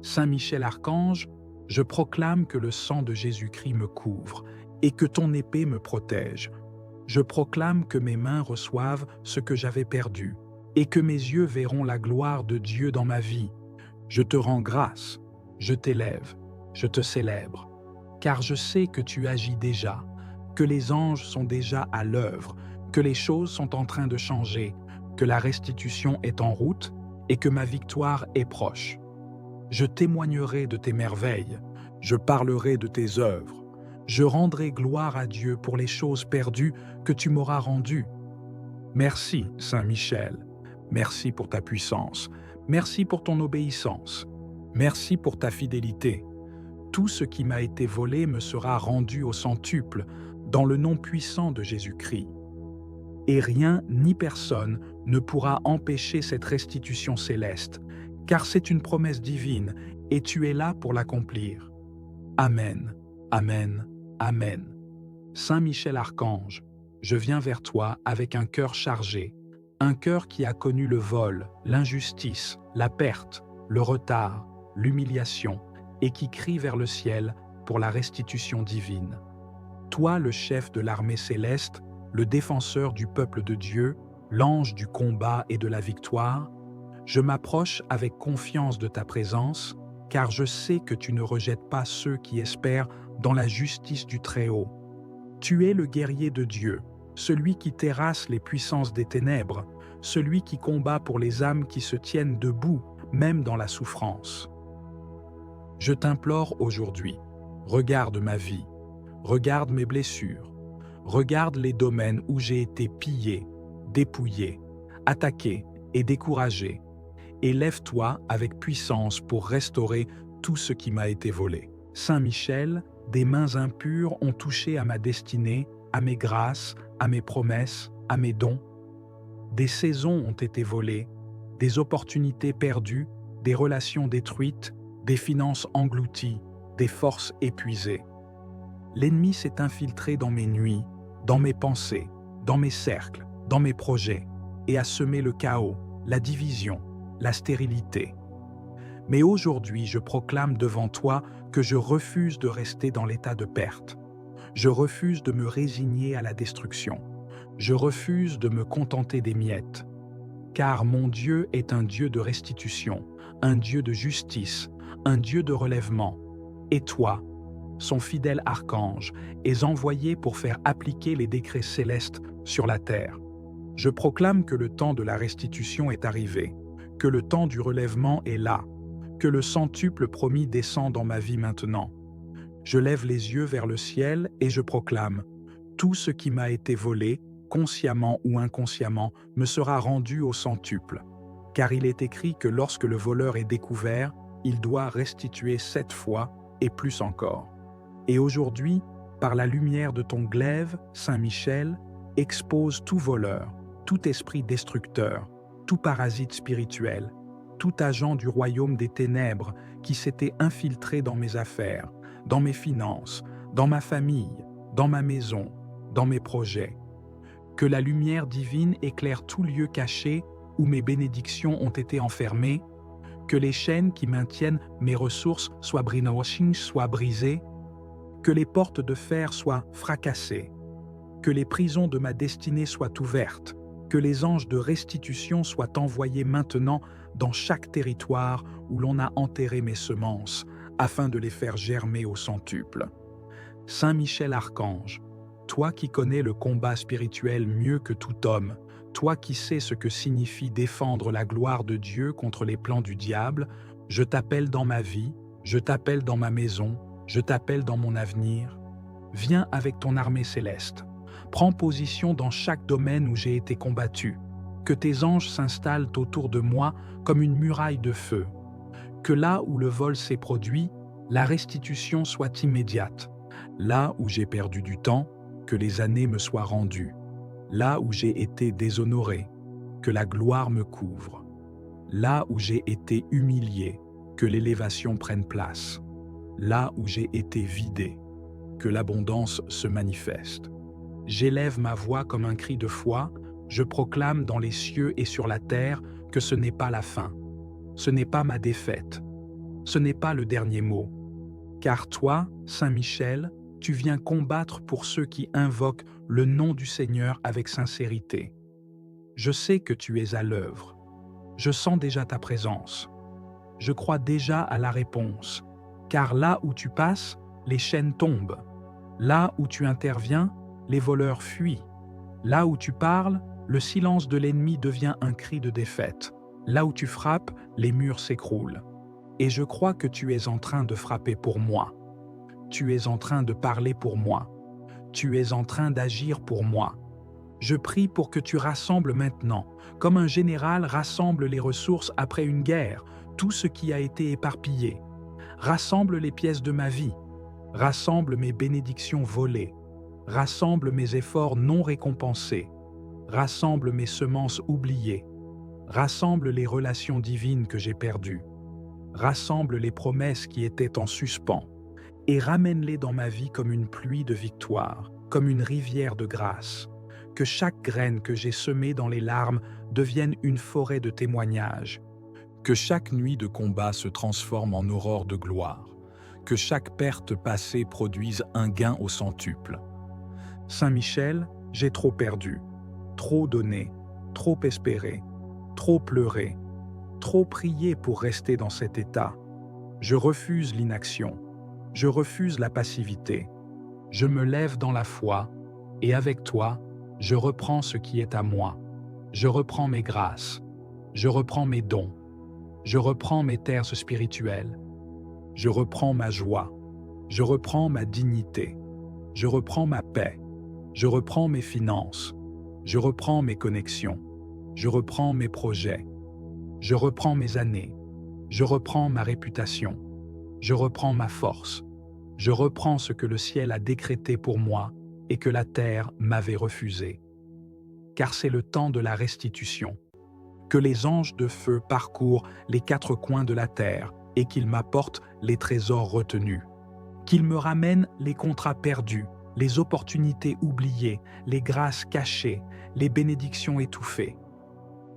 Saint Michel Archange, je proclame que le sang de Jésus-Christ me couvre et que ton épée me protège. Je proclame que mes mains reçoivent ce que j'avais perdu et que mes yeux verront la gloire de Dieu dans ma vie. Je te rends grâce, je t'élève, je te célèbre, car je sais que tu agis déjà, que les anges sont déjà à l'œuvre, que les choses sont en train de changer, que la restitution est en route et que ma victoire est proche. Je témoignerai de tes merveilles, je parlerai de tes œuvres, je rendrai gloire à Dieu pour les choses perdues que tu m'auras rendues. Merci, Saint Michel, merci pour ta puissance, merci pour ton obéissance, merci pour ta fidélité. Tout ce qui m'a été volé me sera rendu au centuple, dans le nom puissant de Jésus-Christ. Et rien ni personne ne pourra empêcher cette restitution céleste, car c'est une promesse divine et tu es là pour l'accomplir. Amen, Amen, Amen. Saint Michel Archange, je viens vers toi avec un cœur chargé, un cœur qui a connu le vol, l'injustice, la perte, le retard, l'humiliation, et qui crie vers le ciel pour la restitution divine. Toi, le chef de l'armée céleste, le défenseur du peuple de Dieu, l'ange du combat et de la victoire, je m'approche avec confiance de ta présence, car je sais que tu ne rejettes pas ceux qui espèrent dans la justice du Très-Haut. Tu es le guerrier de Dieu, celui qui terrasse les puissances des ténèbres, celui qui combat pour les âmes qui se tiennent debout, même dans la souffrance. Je t'implore aujourd'hui, regarde ma vie, regarde mes blessures, regarde les domaines où j'ai été pillé, dépouillé, attaqué et découragé, et lève-toi avec puissance pour restaurer tout ce qui m'a été volé. Saint Michel, des mains impures ont touché à ma destinée, à mes grâces, à mes promesses, à mes dons. Des saisons ont été volées, des opportunités perdues, des relations détruites, des finances englouties, des forces épuisées. L'ennemi s'est infiltré dans mes nuits, dans mes pensées, dans mes cercles, dans mes projets, et a semé le chaos, la division, la stérilité. Mais aujourd'hui, je proclame devant toi que je refuse de rester dans l'état de perte. Je refuse de me résigner à la destruction. Je refuse de me contenter des miettes. Car mon Dieu est un Dieu de restitution, un Dieu de justice, un Dieu de relèvement. Et toi, son fidèle archange, es envoyé pour faire appliquer les décrets célestes sur la terre. Je proclame que le temps de la restitution est arrivé, que le temps du relèvement est là, que le centuple promis descend dans ma vie maintenant. Je lève les yeux vers le ciel et je proclame: tout ce qui m'a été volé, consciemment ou inconsciemment, me sera rendu au centuple. Car il est écrit que lorsque le voleur est découvert, il doit restituer 7 fois et plus encore. Et aujourd'hui, par la lumière de ton glaive, Saint Michel, expose tout voleur, tout esprit destructeur, tout parasite spirituel, tout agent du royaume des ténèbres qui s'était infiltré dans mes affaires, dans mes finances, dans ma famille, dans ma maison, dans mes projets. Que la lumière divine éclaire tout lieu caché où mes bénédictions ont été enfermées, que les chaînes qui maintiennent mes ressources soient brisées, que les portes de fer soient fracassées, que les prisons de ma destinée soient ouvertes, que les anges de restitution soient envoyés maintenant dans chaque territoire où l'on a enterré mes semences, afin de les faire germer au centuple. Saint Michel Archange, toi qui connais le combat spirituel mieux que tout homme, toi qui sais ce que signifie défendre la gloire de Dieu contre les plans du diable, je t'appelle dans ma vie, je t'appelle dans ma maison, je t'appelle dans mon avenir. Viens avec ton armée céleste. Prends position dans chaque domaine où j'ai été combattu. Que tes anges s'installent autour de moi comme une muraille de feu. Que là où le vol s'est produit, la restitution soit immédiate. Là où j'ai perdu du temps, que les années me soient rendues. Là où j'ai été déshonoré, que la gloire me couvre. Là où j'ai été humilié, que l'élévation prenne place. Là où j'ai été vidé, que l'abondance se manifeste. J'élève ma voix comme un cri de foi, je proclame dans les cieux et sur la terre que ce n'est pas la fin. Ce n'est pas ma défaite. Ce n'est pas le dernier mot. Car toi, Saint Michel, tu viens combattre pour ceux qui invoquent le nom du Seigneur avec sincérité. Je sais que tu es à l'œuvre. Je sens déjà ta présence. Je crois déjà à la réponse. Car là où tu passes, les chaînes tombent. Là où tu interviens, les voleurs fuient. Là où tu parles, le silence de l'ennemi devient un cri de défaite. Là où tu frappes, les murs s'écroulent. Et je crois que tu es en train de frapper pour moi. Tu es en train de parler pour moi. Tu es en train d'agir pour moi. Je prie pour que tu rassembles maintenant, comme un général rassemble les ressources après une guerre, tout ce qui a été éparpillé. Rassemble les pièces de ma vie. Rassemble mes bénédictions volées. Rassemble mes efforts non récompensés. Rassemble mes semences oubliées. Rassemble les relations divines que j'ai perdues. Rassemble les promesses qui étaient en suspens et ramène-les dans ma vie comme une pluie de victoire, comme une rivière de grâce. Que chaque graine que j'ai semée dans les larmes devienne une forêt de témoignages. Que chaque nuit de combat se transforme en aurore de gloire. Que chaque perte passée produise un gain au centuple. Saint Michel, j'ai trop perdu, trop donné, trop espéré, trop pleuré, trop prié pour rester dans cet état. Je refuse l'inaction, je refuse la passivité. Je me lève dans la foi et avec toi, je reprends ce qui est à moi. Je reprends mes grâces, je reprends mes dons, je reprends mes terres spirituelles. Je reprends ma joie, je reprends ma dignité, je reprends ma paix, je reprends mes finances, je reprends mes connexions, je reprends mes projets, je reprends mes années, je reprends ma réputation, je reprends ma force, je reprends ce que le ciel a décrété pour moi et que la terre m'avait refusé. Car c'est le temps de la restitution. Que les anges de feu parcourent les 4 coins de la terre et qu'ils m'apportent les trésors retenus. Qu'ils me ramènent les contrats perdus, les opportunités oubliées, les grâces cachées, les bénédictions étouffées.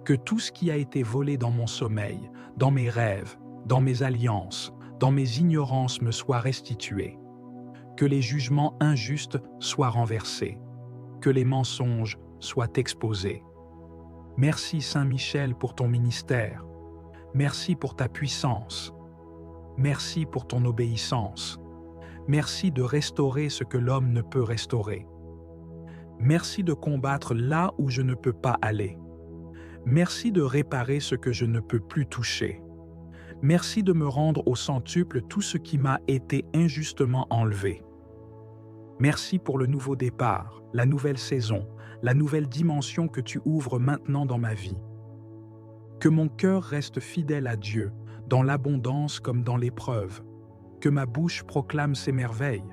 Que tout ce qui a été volé dans mon sommeil, dans mes rêves, dans mes alliances, dans mes ignorances me soit restitué. Que les jugements injustes soient renversés. Que les mensonges soient exposés. Merci Saint Michel pour ton ministère. Merci pour ta puissance. Merci pour ton obéissance. Merci de restaurer ce que l'homme ne peut restaurer. Merci de combattre là où je ne peux pas aller. Merci de réparer ce que je ne peux plus toucher. Merci de me rendre au centuple tout ce qui m'a été injustement enlevé. Merci pour le nouveau départ, la nouvelle saison, la nouvelle dimension que tu ouvres maintenant dans ma vie. Que mon cœur reste fidèle à Dieu, dans l'abondance comme dans l'épreuve. Que ma bouche proclame ses merveilles.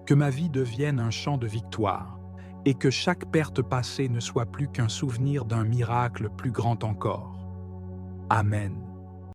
Que ma vie devienne un chant de victoire. Et que chaque perte passée ne soit plus qu'un souvenir d'un miracle plus grand encore. Amen.